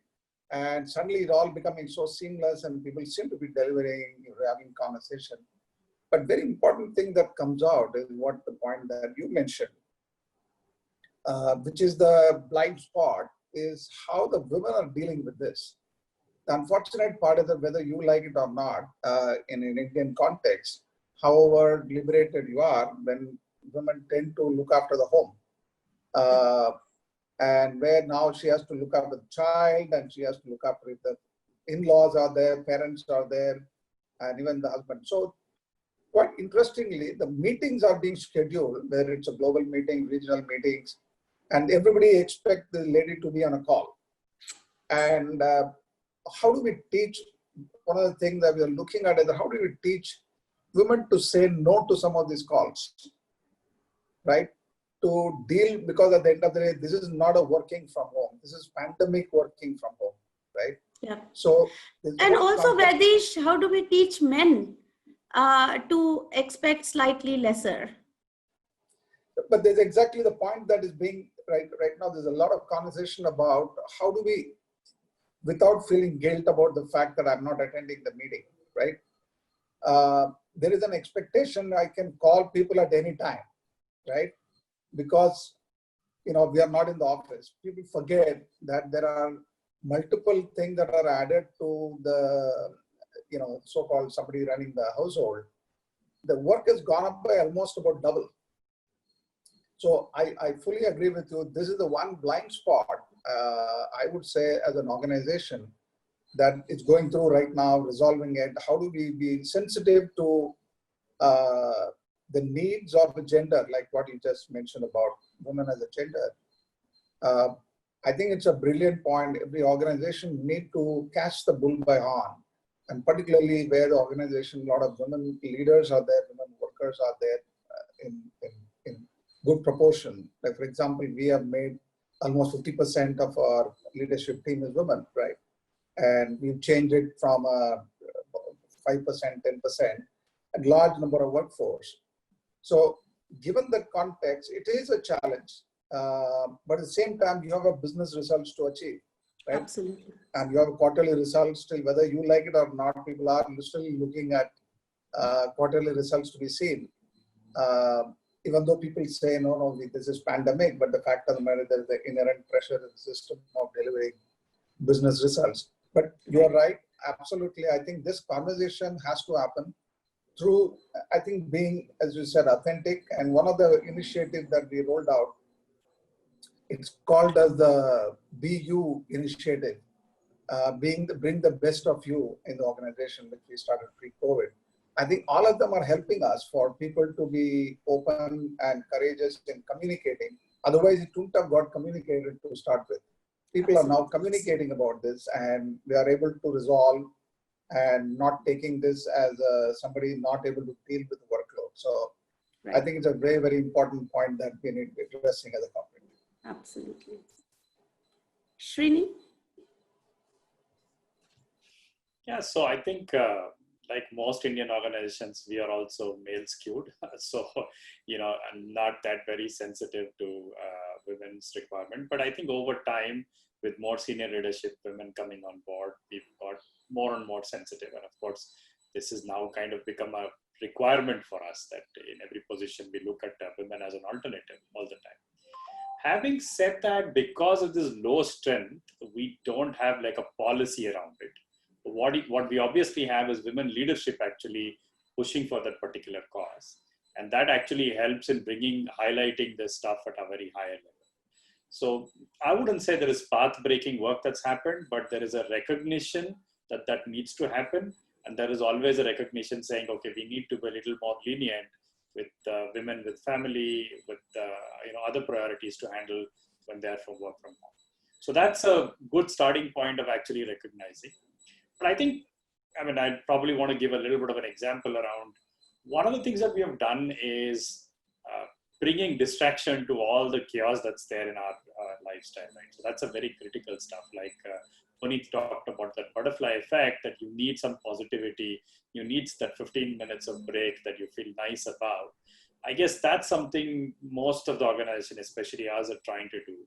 and suddenly it all becoming so seamless, and people seem to be delivering, having conversation. But very important thing that comes out is what the point that you mentioned, which is the blind spot, is how the women are dealing with this. The unfortunate part is that whether you like it or not, in an Indian context, however liberated you are, when women tend to look after the home. And where now she has to look after the child, and she has to look after if the in-laws are there, parents are there, and even the husband. So quite interestingly, the meetings are being scheduled, whether it's a global meeting, regional meetings, and everybody expects the lady to be on a call. And how do we teach? One of the things that we are looking at is how do we teach women to say no to some of these calls, right? To deal, because at the end of the day, this is not a working from home. This is pandemic working from home, right? Yeah. So, and also, Vaidheesh, how do we teach men to expect slightly lesser? But there's exactly the point that is being right now. There's a lot of conversation about how do we, without feeling guilt about the fact that I'm not attending the meeting, right? There is an expectation I can call people at any time, right? Because we are not in the office. People forget that there are multiple things that are added to the so-called somebody running the household. The work has gone up by almost about double. So I fully agree with you. This is the one blind spot, I would say, as an organization, that it's going through right now, resolving it. How do we be sensitive to the needs of a gender, like what you just mentioned about women as a gender? I think it's a brilliant point. Every organization need to catch the bull by horn, and particularly where the organization, a lot of women leaders are there, women workers are there in good proportion. Like, for example, we have made almost 50% of our leadership team is women, right? And we've changed it from 5%, 10%, and large number of workforce. So given that context, it is a challenge. But at the same time, you have a business results to achieve, right? Absolutely. And you have quarterly results still, whether you like it or not, people are still looking at quarterly results to be seen. Even though people say, no, this is pandemic, but the fact of the matter, there is the inherent pressure in the system of delivering business results. But you are right, absolutely. I think this conversation has to happen through, I think, being, as you said, authentic. And one of the initiatives that we rolled out, it's called as the BU initiative, bring the best of you in the organization, which we started pre-COVID. I think all of them are helping us for people to be open and courageous in communicating. Otherwise, it wouldn't have got communicated to start with. People are now communicating about this, and we are able to resolve and not taking this as somebody not able to deal with the workload. So I think it's a very, very important point that we need to be addressing as a company. Absolutely. Srini? Yeah, so I think like most Indian organizations, we are also male skewed. So, I'm not that very sensitive to women's requirement. But I think over time, with more senior leadership, women coming on board, we've got more and more sensitive. And of course, this is now kind of become a requirement for us that in every position, we look at women as an alternative all the time. Having said that, because of this low strength, we don't have like a policy around it. What we obviously have is women leadership actually pushing for that particular cause. And that actually helps in highlighting this stuff at a very higher level. So I wouldn't say there is path-breaking work that's happened, but there is a recognition that needs to happen. And there is always a recognition saying, okay, we need to be a little more lenient with women with family, with other priorities to handle when they're from work from home. So that's a good starting point of actually recognizing. But I probably want to give a little bit of an example around one of the things that we have done is bringing distraction to all the chaos that's there in our lifestyle, right? So that's a very critical stuff. Like Puneet talked about that butterfly effect, that you need some positivity, you need that 15 minutes of break that you feel nice about. I guess that's something most of the organization, especially ours, are trying to do.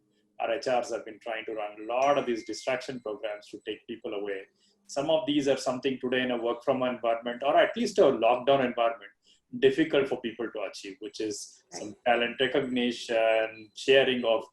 Our HRs have been trying to run a lot of these distraction programs to take people away. Some of these are something today in a work from home environment, or at least a lockdown environment, difficult for people to achieve, which is some talent recognition, sharing of,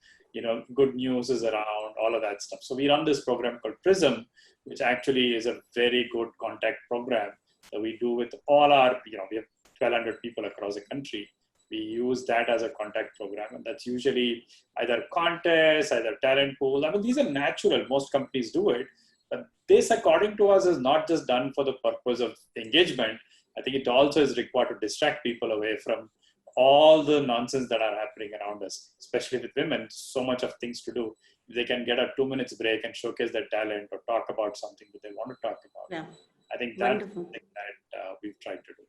good news is around, all of that stuff. So we run this program called Prism, which actually is a very good contact program that we do with all our, we have 1,200 people across the country. We use that as a contact program, and that's usually either contests, either talent pool. These are natural. Most companies do it. But this, according to us, is not just done for the purpose of engagement. I think it also is required to distract people away from all the nonsense that are happening around us, especially with women, so much of things to do. They can get a 2 minutes break and showcase their talent or talk about something that they want to talk about. Yeah. I think that's something that we've tried to do.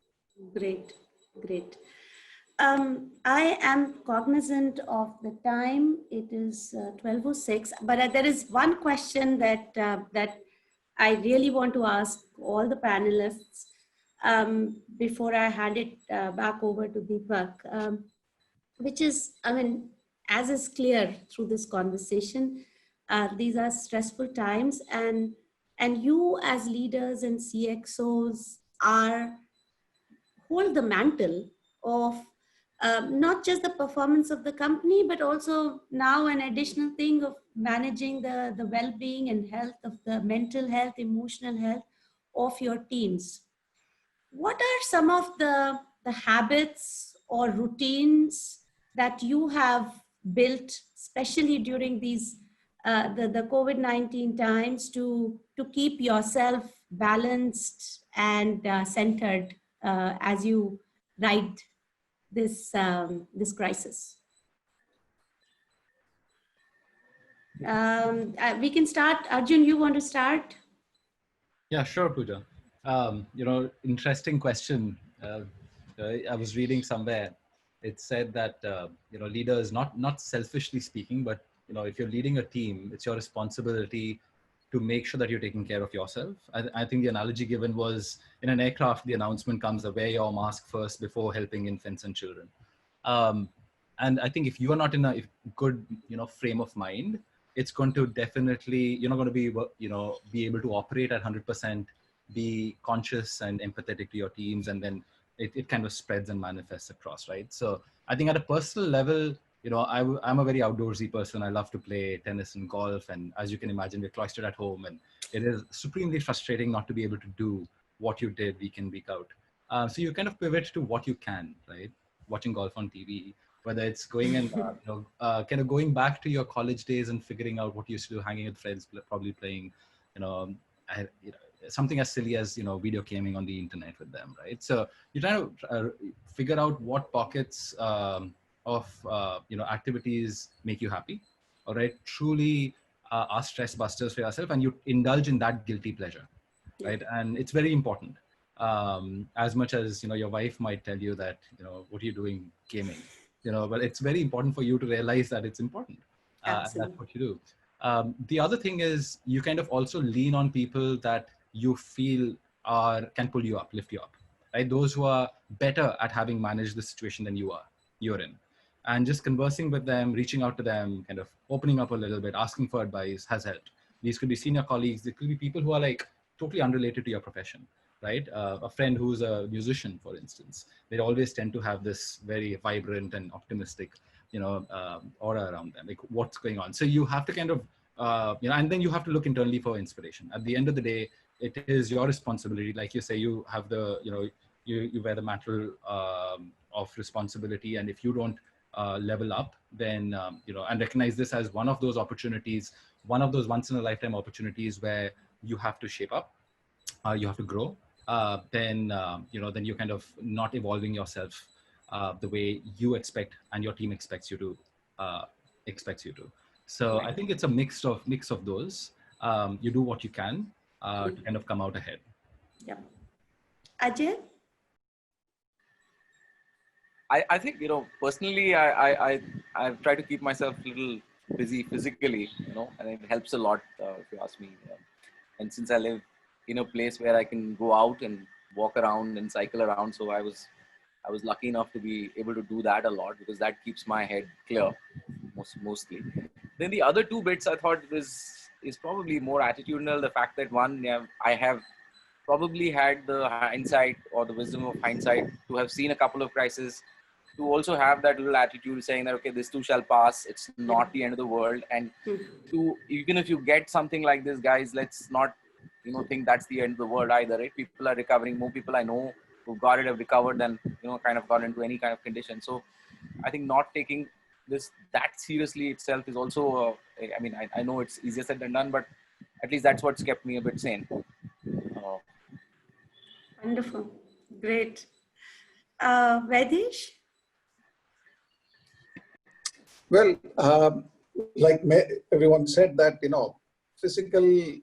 Great. I am cognizant of the time. It is 12:06, but there is one question that I really want to ask all the panelists before I hand it back over to Deepak, which is, as is clear through this conversation, these are stressful times, and you as leaders and CXOs hold the mantle of not just the performance of the company, but also now an additional thing of managing the well-being and health of the mental health, emotional health of your teams. What are some of the habits or routines that you have built, especially during these the COVID-19 times, to keep yourself balanced and centered as you ride this crisis? We can start. Arjun, you want to start? Yeah, sure, Pooja. Interesting question. I was reading somewhere. It said that leaders, not selfishly speaking, but if you're leading a team, it's your responsibility to make sure that you're taking care of yourself. I think the analogy given was in an aircraft, the announcement comes that wear your mask first before helping infants and children. And I think if you are not in a good, frame of mind, it's going to definitely, you're not going to be, be able to operate at 100%, be conscious and empathetic to your teams, and then it kind of spreads and manifests across, right? So I think at a personal level, I'm a very outdoorsy person. I love to play tennis and golf. And as you can imagine, we're cloistered at home, and it is supremely frustrating not to be able to do what you did week in, week out. So you kind of pivot to what you can, right? Watching golf on TV, whether it's going and, kind of going back to your college days and figuring out what you used to do, hanging with friends, probably playing, something as silly as, video gaming on the internet with them, right? So you're trying to figure out what pockets of activities make you happy, all right? Truly are stress busters for yourself, and you indulge in that guilty pleasure, right? And it's very important. As much as your wife might tell you that what are you doing gaming, but it's very important for you to realize that it's important. That's what you do. The other thing is you kind of also lean on people that you feel can pull you up, lift you up, right? Those who are better at having managed the situation than you're in. And just conversing with them, reaching out to them, kind of opening up a little bit, asking for advice has helped. These could be senior colleagues. They could be people who are like totally unrelated to your profession, right? A friend who's a musician, for instance, they always tend to have this very vibrant and optimistic, aura around them, like what's going on. So you have to kind of, and then you have to look internally for inspiration. At the end of the day, it is your responsibility. Like you say, you have the, you wear the mantle of responsibility. And if you don't level up, then, and recognize this as one of those opportunities, one of those once in a lifetime opportunities where you have to shape up, you have to grow, then you're kind of not evolving yourself the way you expect and your team expects you to. So I think it's a mix of those. You do what you can to kind of come out ahead. Yeah. Ajay? I think, personally, I try to keep myself a little busy physically, and it helps a lot, if you ask me. And since I live in a place where I can go out and walk around and cycle around, so I was lucky enough to be able to do that a lot, because that keeps my head clear mostly. Then the other two bits I thought is probably more attitudinal. The fact that I have probably had the hindsight or the wisdom of hindsight to have seen a couple of crises, to also have that little attitude saying that, okay, this too shall pass. It's not the end of the world. And to, even if you get something like this, guys, let's not, think that's the end of the world either, right? People are recovering. More people I know who got it have recovered than, kind of got into any kind of condition. So I think not taking this that seriously itself is also, I know it's easier said than done, but at least that's what's kept me a bit sane. Wonderful. Great. Vaidheesh? Well, like everyone said that, physical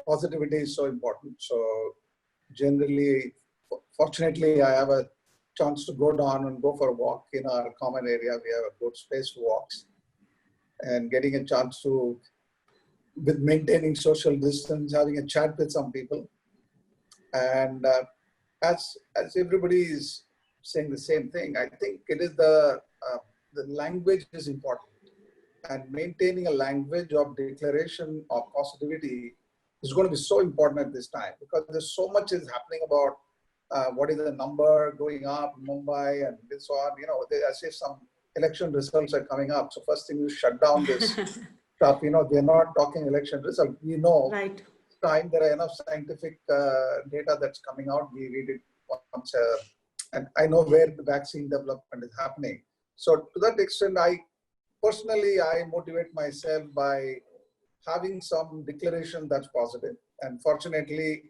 positivity is so important. So generally, fortunately, I have a chance to go down and go for a walk in our common area. We have a good space for walks, and getting a chance to, with maintaining social distance, having a chat with some people. And as everybody is saying the same thing, I think it is the language is important, and maintaining a language of declaration of positivity is going to be so important at this time, because there's so much is happening about what is the number going up in Mumbai and this on. I say some election results are coming up. So first thing, you shut down this stuff. They're not talking election results. We know right. Time there are enough scientific data that's coming out. We read it once, and I know where the vaccine development is happening. So to that extent, I motivate myself by having some declaration that's positive. And fortunately,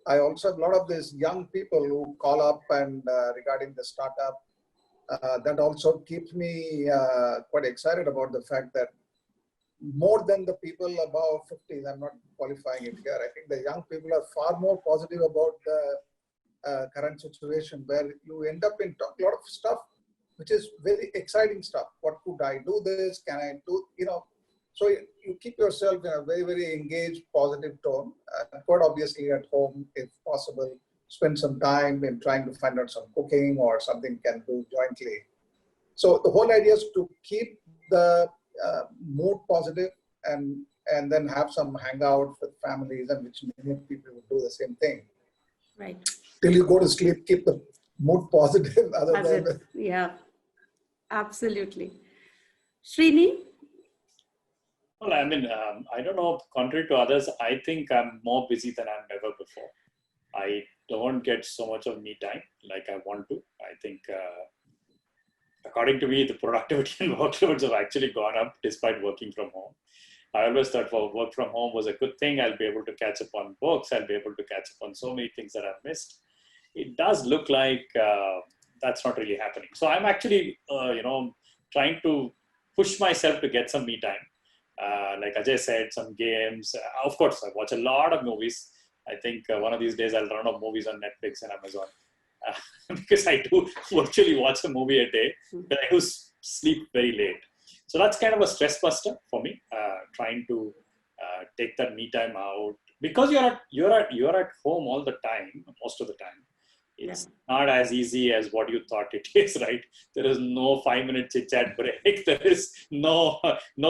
I also have a lot of these young people who call up and regarding the startup. That also keeps me quite excited about the fact that more than the people above 50, I'm not qualifying it here. I think the young people are far more positive about the current situation, where you end up in a lot of stuff, which is very exciting stuff. What could I do this? Can I do, So you keep yourself in a very, very engaged, positive tone. Quite obviously at home, if possible, spend some time in trying to find out some cooking or something you can do jointly. So the whole idea is to keep the mood positive and then have some hangouts with families, and which many people will do the same thing. Right. Till you go to sleep, keep the mood positive. Other yeah, absolutely. Srini? Well, I mean, I don't know, contrary to others, I think I'm more busy than I'm ever before. I don't get so much of me time like I want to. I think, according to me, the productivity and workloads have actually gone up despite working from home. I always thought work from home was a good thing. I'll be able to catch up on books. I'll be able to catch up on so many things that I've missed. It does look like that's not really happening. So I'm actually, trying to push myself to get some me time. Like Ajay said, some games. Of course, I watch a lot of movies. I think one of these days I'll run out of movies on Netflix and Amazon because I do virtually watch a movie a day, but I do sleep very late. So that's kind of a stress buster for me, trying to take that me time out, because you're at home all the time, most of the time. It's not as easy as what you thought it is, right? There is no 5-minute chit-chat break. There is no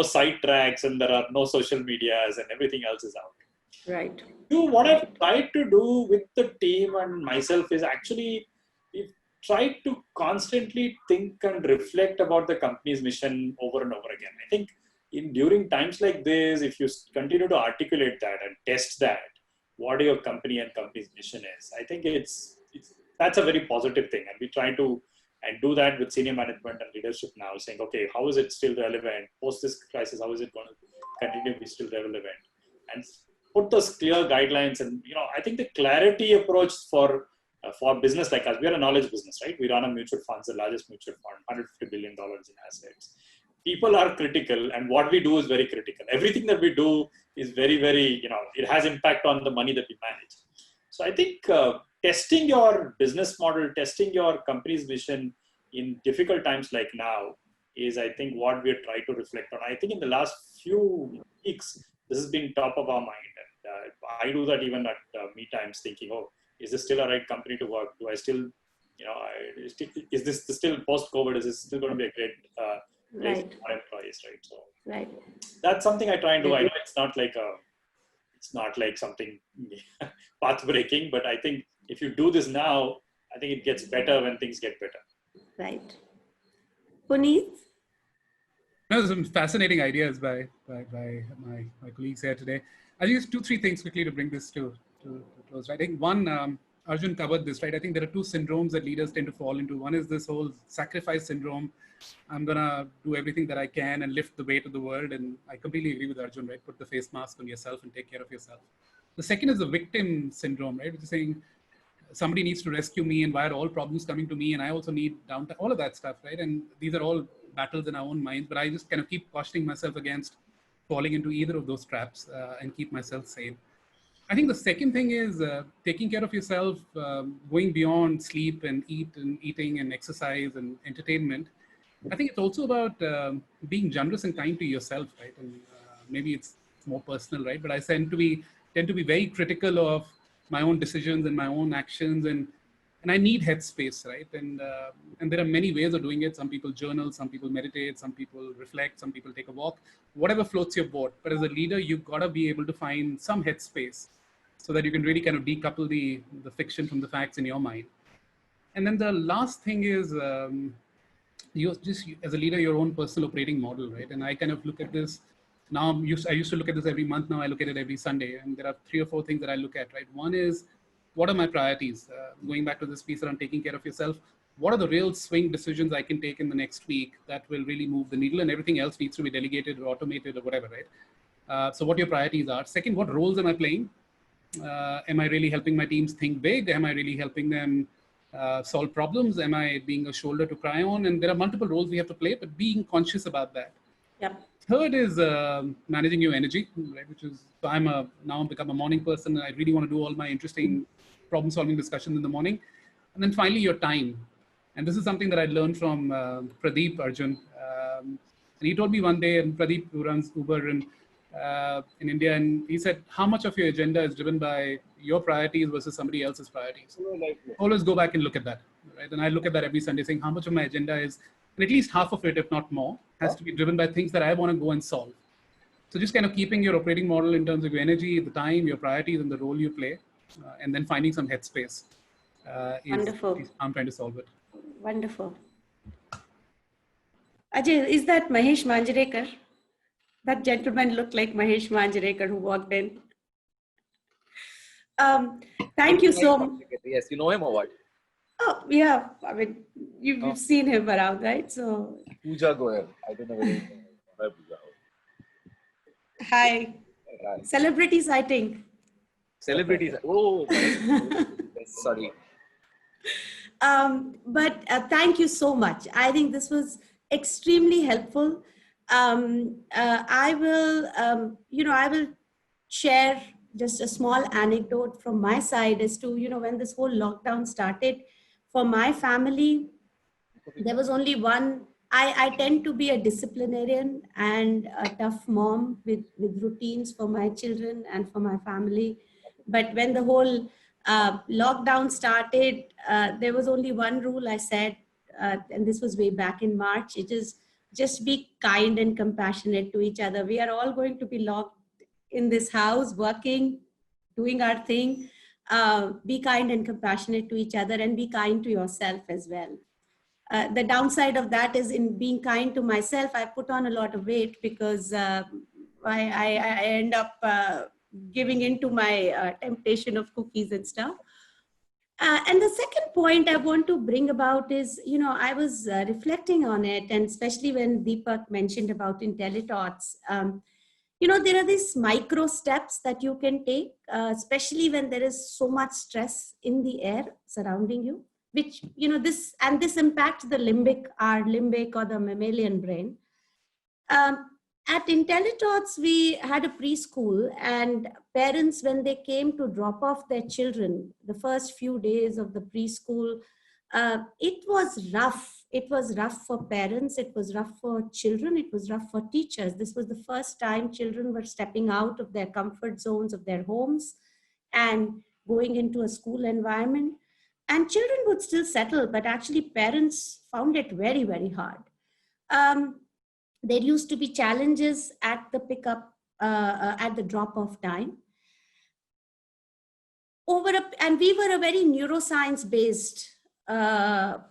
side tracks, and there are no social medias, and everything else is out. Right. What I've tried to do with the team and myself is actually we've tried to constantly think and reflect about the company's mission over and over again. I think during times like this, if you continue to articulate that and test that, what your company and company's mission is, I think that's a very positive thing. And we try to do that with senior management and leadership now, saying, okay, how is it still relevant? Post this crisis, how is it going to continue to be still relevant? And put those clear guidelines. And, I think the clarity approach for business like us, we are a knowledge business, right? We run a mutual funds, the largest mutual fund, $150 billion in assets. People are critical, and what we do is very critical. Everything that we do is very, very, it has impact on the money that we manage. So I think testing your business model, testing your company's vision in difficult times like now is, I think, what we're trying to reflect on. I think in the last few weeks, this has been top of our mind. And I do that even at me times, thinking, oh, is this still a right company to work? Do I still, is this still post-COVID? Is this still going to be a great place for employees, right? So that's something I try and do. I know it's not like something path-breaking, but I think if you do this now, I think it gets better when things get better. Right. Puneet? There's some fascinating ideas by my colleagues here today. I'll use 2-3 things quickly to bring this to close. Right? I think one, Arjun covered this, right? I think there are 2 syndromes that leaders tend to fall into. One is this whole sacrifice syndrome. I'm gonna do everything that I can and lift the weight of the world. And I completely agree with Arjun, right? Put the face mask on yourself and take care of yourself. The second is the victim syndrome, right? Which is saying somebody needs to rescue me, and why are all problems coming to me? And I also need downtime, all of that stuff, right? And these are all battles in our own minds, but I just kind of keep cautioning myself against falling into either of those traps and keep myself sane. I think the second thing is taking care of yourself, going beyond sleep and eating and exercise and entertainment. I think it's also about being generous and kind to yourself, right? And maybe it's more personal, right? But I tend to be very critical of my own decisions and my own actions, and I need headspace, right? And there are many ways of doing it. Some people journal, some people meditate, some people reflect, some people take a walk, whatever floats your boat. But as a leader, you've got to be able to find some headspace so that you can really kind of decouple the fiction from the facts in your mind. And then the last thing is you just, as a leader, your own personal operating model, right? And I kind of look at this now. I used to look at this every month. Now I look at it every Sunday. And there are 3 or 4 things that I look at, right? One is, what are my priorities? Going back to this piece around taking care of yourself, what are the real swing decisions I can take in the next week that will really move the needle, and everything else needs to be delegated or automated or whatever, right? So what your priorities are. Second, what roles am I playing? Am I really helping my teams think big? Am I really helping them solve problems? Am I being a shoulder to cry on? And there are multiple roles we have to play, but being conscious about that. Yep. Third is managing your energy, right? Which is, so now become a morning person, and I really want to do all my interesting problem-solving discussions in the morning. And then finally, your time. And this is something that I learned from Pradeep, Arjun. And he told me one day, and Pradeep, who runs Uber in India, and he said, how much of your agenda is driven by your priorities versus somebody else's priorities? Always go back and look at that, right? And I look at that every Sunday, saying how much of my agenda is, and at least half of it, if not more, has to be driven by things that I want to go and solve. So just kind of keeping your operating model in terms of your energy, the time, your priorities, and the role you play, and then finding some headspace. Wonderful. I'm trying to solve it. Wonderful. Ajay, is that Mahesh Manjrekar? That gentleman looked like Mahesh Manjrekar who walked in. Thank you so much. Yes, you know him or what? Oh, yeah. I mean, you've seen him around, right? So. Pooja Goyal. I don't know whether you know Pooja. Hi. Celebrity sighting. Celebrities. Oh, sorry. But thank you so much. I think this was extremely helpful. I will, I will share just a small anecdote from my side as to, when this whole lockdown started, for my family, there was only one. I tend to be a disciplinarian and a tough mom with routines for my children and for my family. But when the whole lockdown started, there was only one rule I said, and this was way back in March. It is just be kind and compassionate to each other. We are all going to be locked in this house, working, doing our thing. Be kind and compassionate to each other, and be kind to yourself as well. The downside of that is, in being kind to myself, I put on a lot of weight because I end up giving into my temptation of cookies and stuff. And the second point I want to bring about is, I was reflecting on it, and especially when Deepak mentioned about IntelliThoughts, there are these micro steps that you can take, especially when there is so much stress in the air surrounding you, which, this impacts the our limbic or the mammalian brain. At IntelliThoughts, we had a preschool, and parents, when they came to drop off their children, the first few days of the preschool, it was rough. It was rough for parents. It was rough for children. It was rough for teachers. This was the first time children were stepping out of their comfort zones of their homes and going into a school environment. And children would still settle, but actually parents found it very, very hard. There used to be challenges at the pickup, at the drop-off time. And we were a very neuroscience-based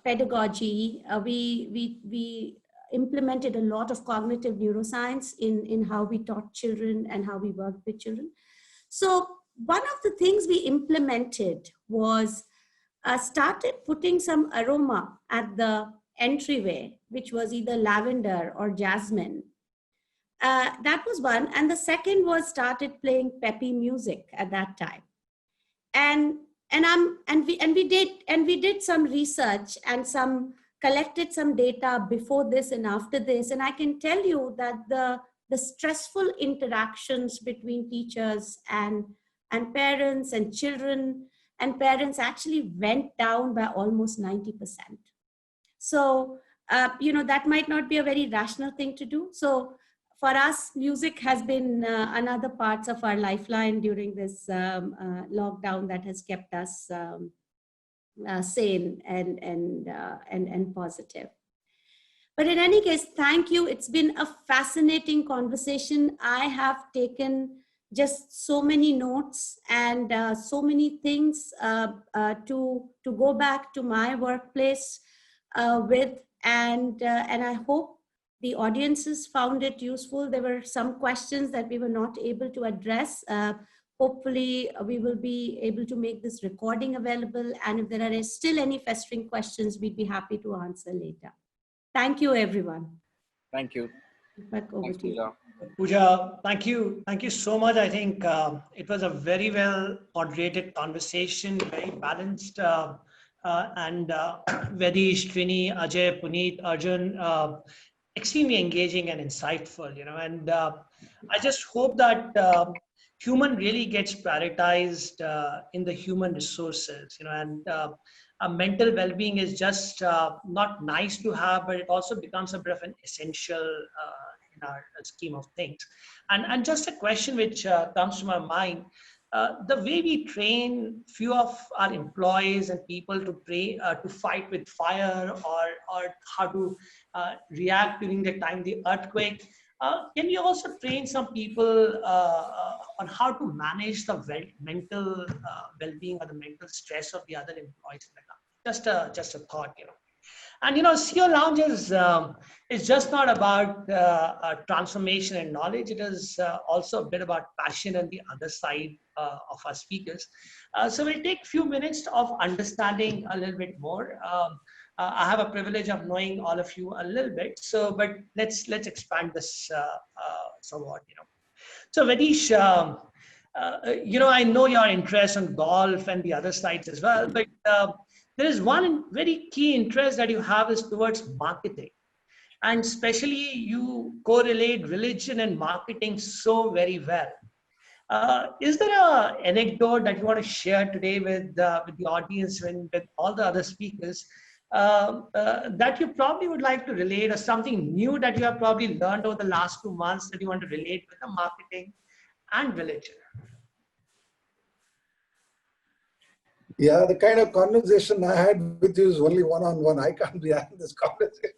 pedagogy. We implemented a lot of cognitive neuroscience in how we taught children and how we worked with children. So one of the things we implemented was started putting some aroma at the entryway, which was either lavender or jasmine. That was one. And the second was started playing peppy music at that time. And we did some research and collected some data before this and after this. And I can tell you that the stressful interactions between teachers and parents and children and parents actually went down by almost 90%. So, that might not be a very rational thing to do. So for us, music has been another part of our lifeline during this lockdown that has kept us sane and positive. But in any case, thank you. It's been a fascinating conversation. I have taken just so many notes and so many things to go back to my workplace with, and I hope the audiences found it useful. There were some questions that we were not able to address. Hopefully, we will be able to make this recording available. And if there are still any festering questions, we'd be happy to answer later. Thank you, everyone. Thank you. Back over to you. Pooja, thank you. Thank you so much. I think it was a very well moderated conversation, very balanced. And Vaidheesh, Trini, Ajay, Puneet, Arjun, extremely engaging and insightful, and I just hope that human really gets prioritized in the human resources, and mental well-being is just not nice to have, but it also becomes a bit of an essential in our scheme of things. And just a question which comes to my mind, the way we train few of our employees and people to fight with fire, or how to react during the time the earthquake. Can you also train some people on how to manage the mental well-being or the mental stress of the other employees? Just a thought. And CEO Lounge is just not about transformation and knowledge. It is also a bit about passion and the other side of our speakers. So we'll take a few minutes of understanding a little bit more. I have a privilege of knowing all of you a little bit. But let's expand this somewhat. So Vaidheesh, I know your interest in golf and the other sides as well, but there is one very key interest that you have is towards marketing. And especially you correlate religion and marketing so very well. Is there an anecdote that you want to share today with the audience and with all the other speakers that you probably would like to relate, or something new that you have probably learned over the last 2 months that you want to relate with the marketing and religion? Yeah, the kind of conversation I had with you is only one-on-one. I can't be having this conversation.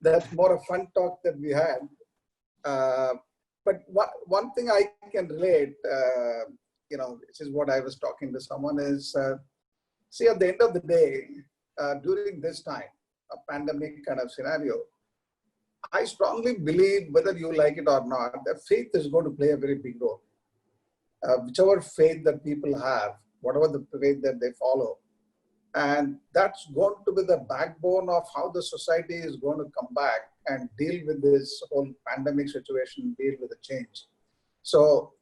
That's more a fun talk that we had. But one thing I can relate, which is what I was talking to someone is, see, at the end of the day, during this time, a pandemic kind of scenario, I strongly believe, whether you like it or not, that faith is going to play a very big role. Whichever faith that people have, whatever the faith that they follow, and that's going to be the backbone of how the society is going to come back and deal with this whole pandemic situation, deal with the change. So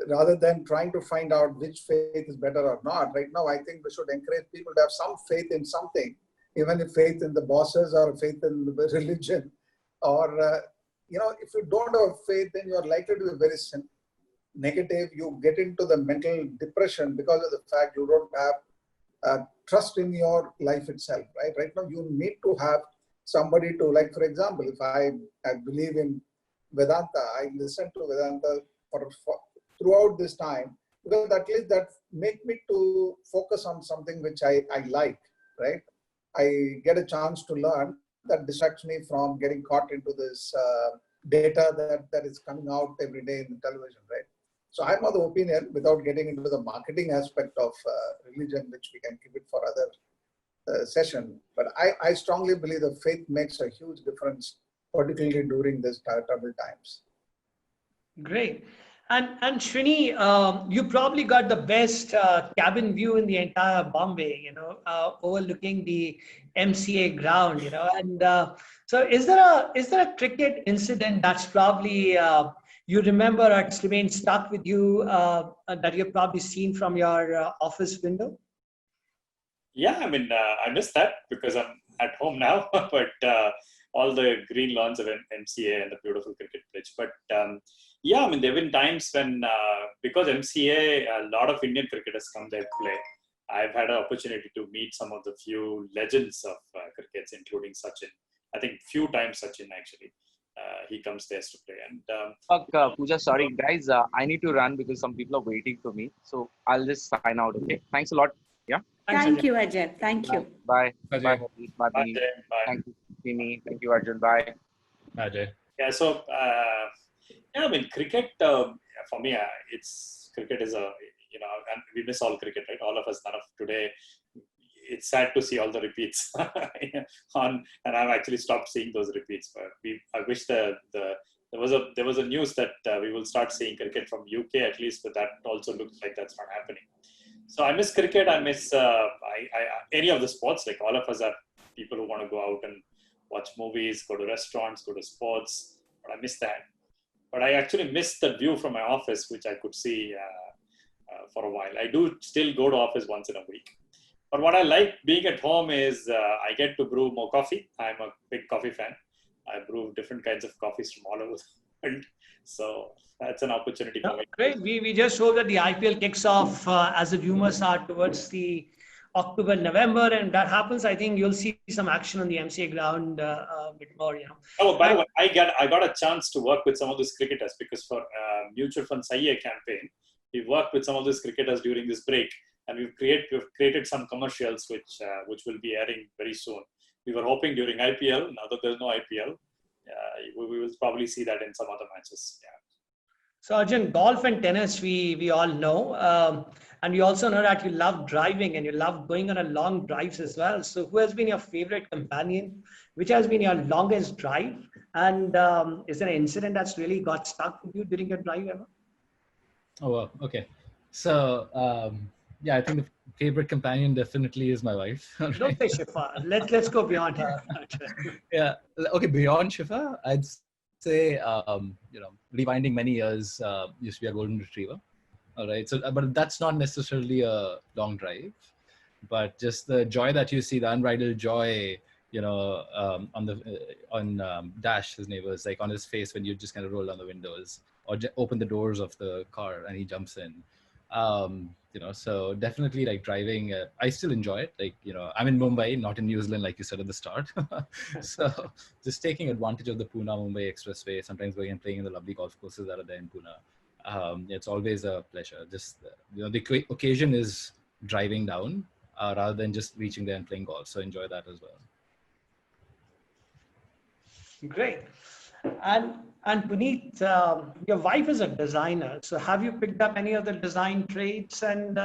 rather than trying to find out which faith is better or not, right now I think we should encourage people to have some faith in something, even if faith in the bosses or faith in the religion, or if you don't have faith, then you are likely to be very negative. You get into the mental depression because of the fact you don't have trust in your life itself, right? Right now, you need to have somebody to, like, for example, if I believe in Vedanta, I listen to Vedanta for throughout this time, because at least that make me to focus on something which I like, right? I get a chance to learn that distracts me from getting caught into this data that is coming out every day in the television, right? So I'm of the opinion, without getting into the marketing aspect of religion, which we can keep it for other session, but I strongly believe that faith makes a huge difference, particularly during these troubled times. Great. And Srini, you probably got the best cabin view in the entire Bombay, overlooking the MCA ground, and so is there a cricket incident that's probably you remember or it's remained stuck with you that you've probably seen from your office window? Yeah, I mean, I miss that because I'm at home now, but all the green lawns of MCA and the beautiful cricket pitch. But yeah, I mean, there have been times when, because MCA, a lot of Indian cricketers come there to play. I've had an opportunity to meet some of the few legends of crickets, including Sachin. I think few times Sachin actually. He comes there to play. And Pooja, sorry guys, I need to run because some people are waiting for me. So I'll just sign out. Okay. Thanks a lot. Yeah. Thank you, Ajay. Thank you. Bye. Ajay. Bye. Bye. Bye. Thank you, Srini. Thank you, Arjun. Bye. Ajay. Yeah. So yeah, I mean, cricket for me, cricket is and we miss all cricket, right? All of us. None of today. It's sad to see all the repeats and I've actually stopped seeing those repeats. But I wish there was a news that we will start seeing cricket from UK at least, but that also looks like that's not happening. So I miss cricket. I miss any of the sports. Like, all of us are people who want to go out and watch movies, go to restaurants, go to sports. But I miss that. But I actually miss the view from my office, which I could see for a while. I do still go to office once in a week. But what I like being at home is I get to brew more coffee. I'm a big coffee fan. I brew different kinds of coffees from all over happened. So that's an opportunity for me. Great. We just hope that the IPL kicks off as the rumors are towards the October, November, and that happens. I think you'll see some action on the MCA ground a bit more. Oh, by the way, I got a chance to work with some of these cricketers because for mutual fund SIA campaign, we worked with some of these cricketers during this break, and we've created some commercials which will be airing very soon. We were hoping during IPL. Now that there's no IPL, we will probably see that in some other matches. Yeah. So Arjun, golf and tennis, we all know. And we also know that you love driving and you love going on a long drives as well. So who has been your favorite companion? Which has been your longest drive? And is there an incident that's really got stuck with you during your drive ever? Oh, wow. Okay. So, yeah, I think the favorite companion definitely is my wife. Right? Don't say Shifa. Let's go beyond here. Yeah. Okay. Beyond Shifa, I'd say, rewinding many years, used to be a golden retriever. All right. So, but that's not necessarily a long drive, but just the joy that you see, the unbridled joy, on Dash, his neighbors, like on his face when you just kind of roll down the windows or open the doors of the car and he jumps in. So definitely like driving, I still enjoy it. Like, I'm in Mumbai, not in New Zealand, like you said at the start. So just taking advantage of the Pune-Mumbai expressway, sometimes going and playing in the lovely golf courses that are there in Pune. It's always a pleasure. Just, the occasion is driving down rather than just reaching there and playing golf. So enjoy that as well. Great. And Puneet, your wife is a designer. So have you picked up any of the design traits and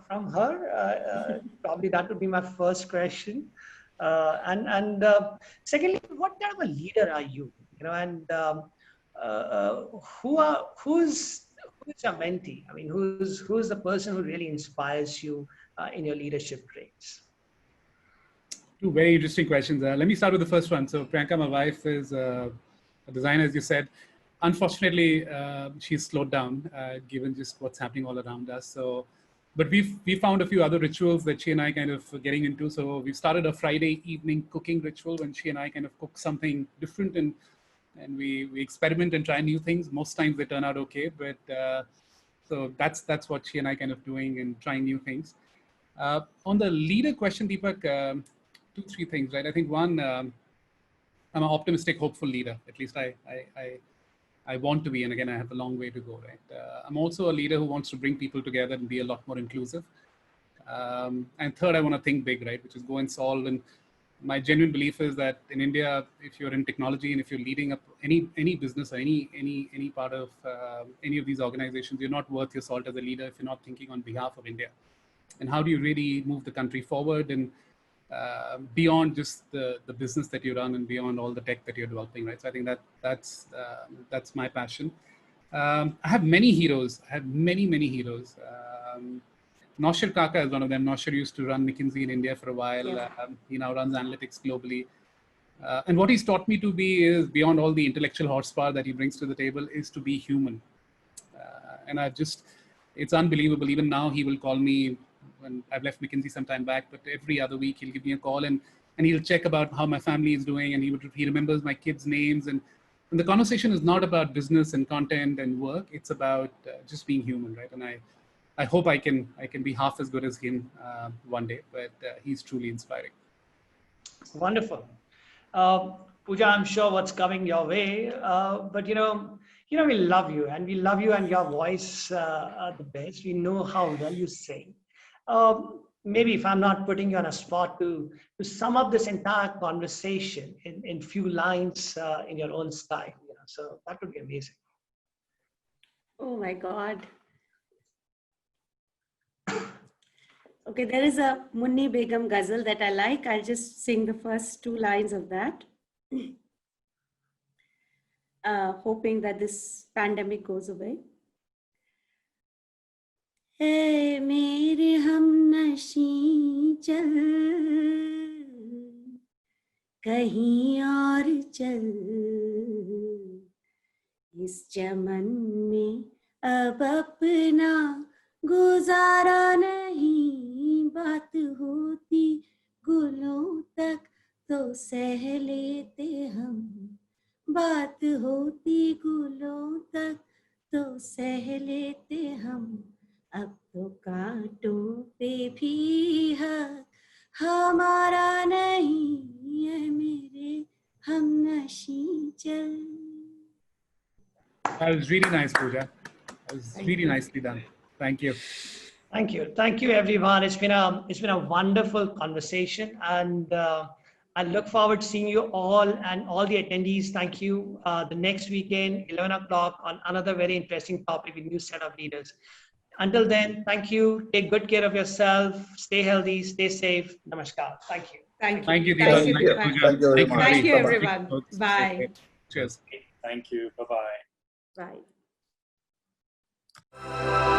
from her? Probably that would be my first question. And secondly, what kind of a leader are you? Who's your mentee? I mean, who's the person who really inspires you in your leadership traits? Two very interesting questions. Let me start with the first one. So Priyanka, my wife, is a designer, as you said. Unfortunately, she's slowed down given just what's happening all around us. So, but we found a few other rituals that she and I kind of getting into. So we've started a Friday evening cooking ritual when she and I kind of cook something different and we experiment and try new things. Most times they turn out okay, but so that's what she and I kind of doing and trying new things. On the leader question, Deepak, 2-3 things, right? I think one, I'm an optimistic, hopeful leader. At least I want to be, and again, I have a long way to go, right? I'm also a leader who wants to bring people together and be a lot more inclusive. And third, I want to think big, right? Which is go and solve. And my genuine belief is that in India, if you're in technology and if you're leading up any business or any part of any of these organizations, you're not worth your salt as a leader if you're not thinking on behalf of India. And how do you really move the country forward and beyond just the business that you run and beyond all the tech that you're developing, right? So I think that's my passion. I have many heroes. I have many heroes. Nohwar Kaka is one of them. Nohwar used to run McKinsey in India for a while. Yeah. He now runs analytics globally. And what he's taught me to be is, beyond all the intellectual horsepower that he brings to the table, is to be human. And it's unbelievable. Even now he will call me when I've left McKinsey some time back, but every other week he'll give me a call and he'll check about how my family is doing, and he remembers my kids' names. And the conversation is not about business and content and work. It's about just being human, right? And I hope I can be half as good as him one day, but he's truly inspiring. Wonderful. Pooja, I'm sure what's coming your way, but we love you and your voice are the best. We know how well you sing. Maybe if I'm not putting you on a spot to sum up this entire conversation in few lines in your own style, so that would be amazing. Oh my God. Okay, there is a Munni Begum ghazal that I like. I'll just sing the first 2 lines of that. Hoping that this pandemic goes away. Hey, mere hum nashi chal, kahin aur chal, is chaman mein ab apna guzara nahi, बात होती गुलों तक तो सह लेते हम, बात होती गुलों तक तो सह लेते हम, अब तो कांटों पे भी हक हमारा नहीं है मेरे हम नशी चल. That was really nice, Pooja. That was really nicely done. Thank you. Thank you, everyone. It's been a wonderful conversation, and I look forward to seeing you all and all the attendees. Thank you. The next weekend, 11 o'clock, on another very interesting topic with new set of leaders. Until then, thank you. Take good care of yourself. Stay healthy. Stay safe. Namaskar. Thank you. Thank you, Thank Deepak. you. Pooja. Thank you very much. Thank you, Bye-bye. everyone. Bye. Cheers. Thank you. Bye-bye. Bye.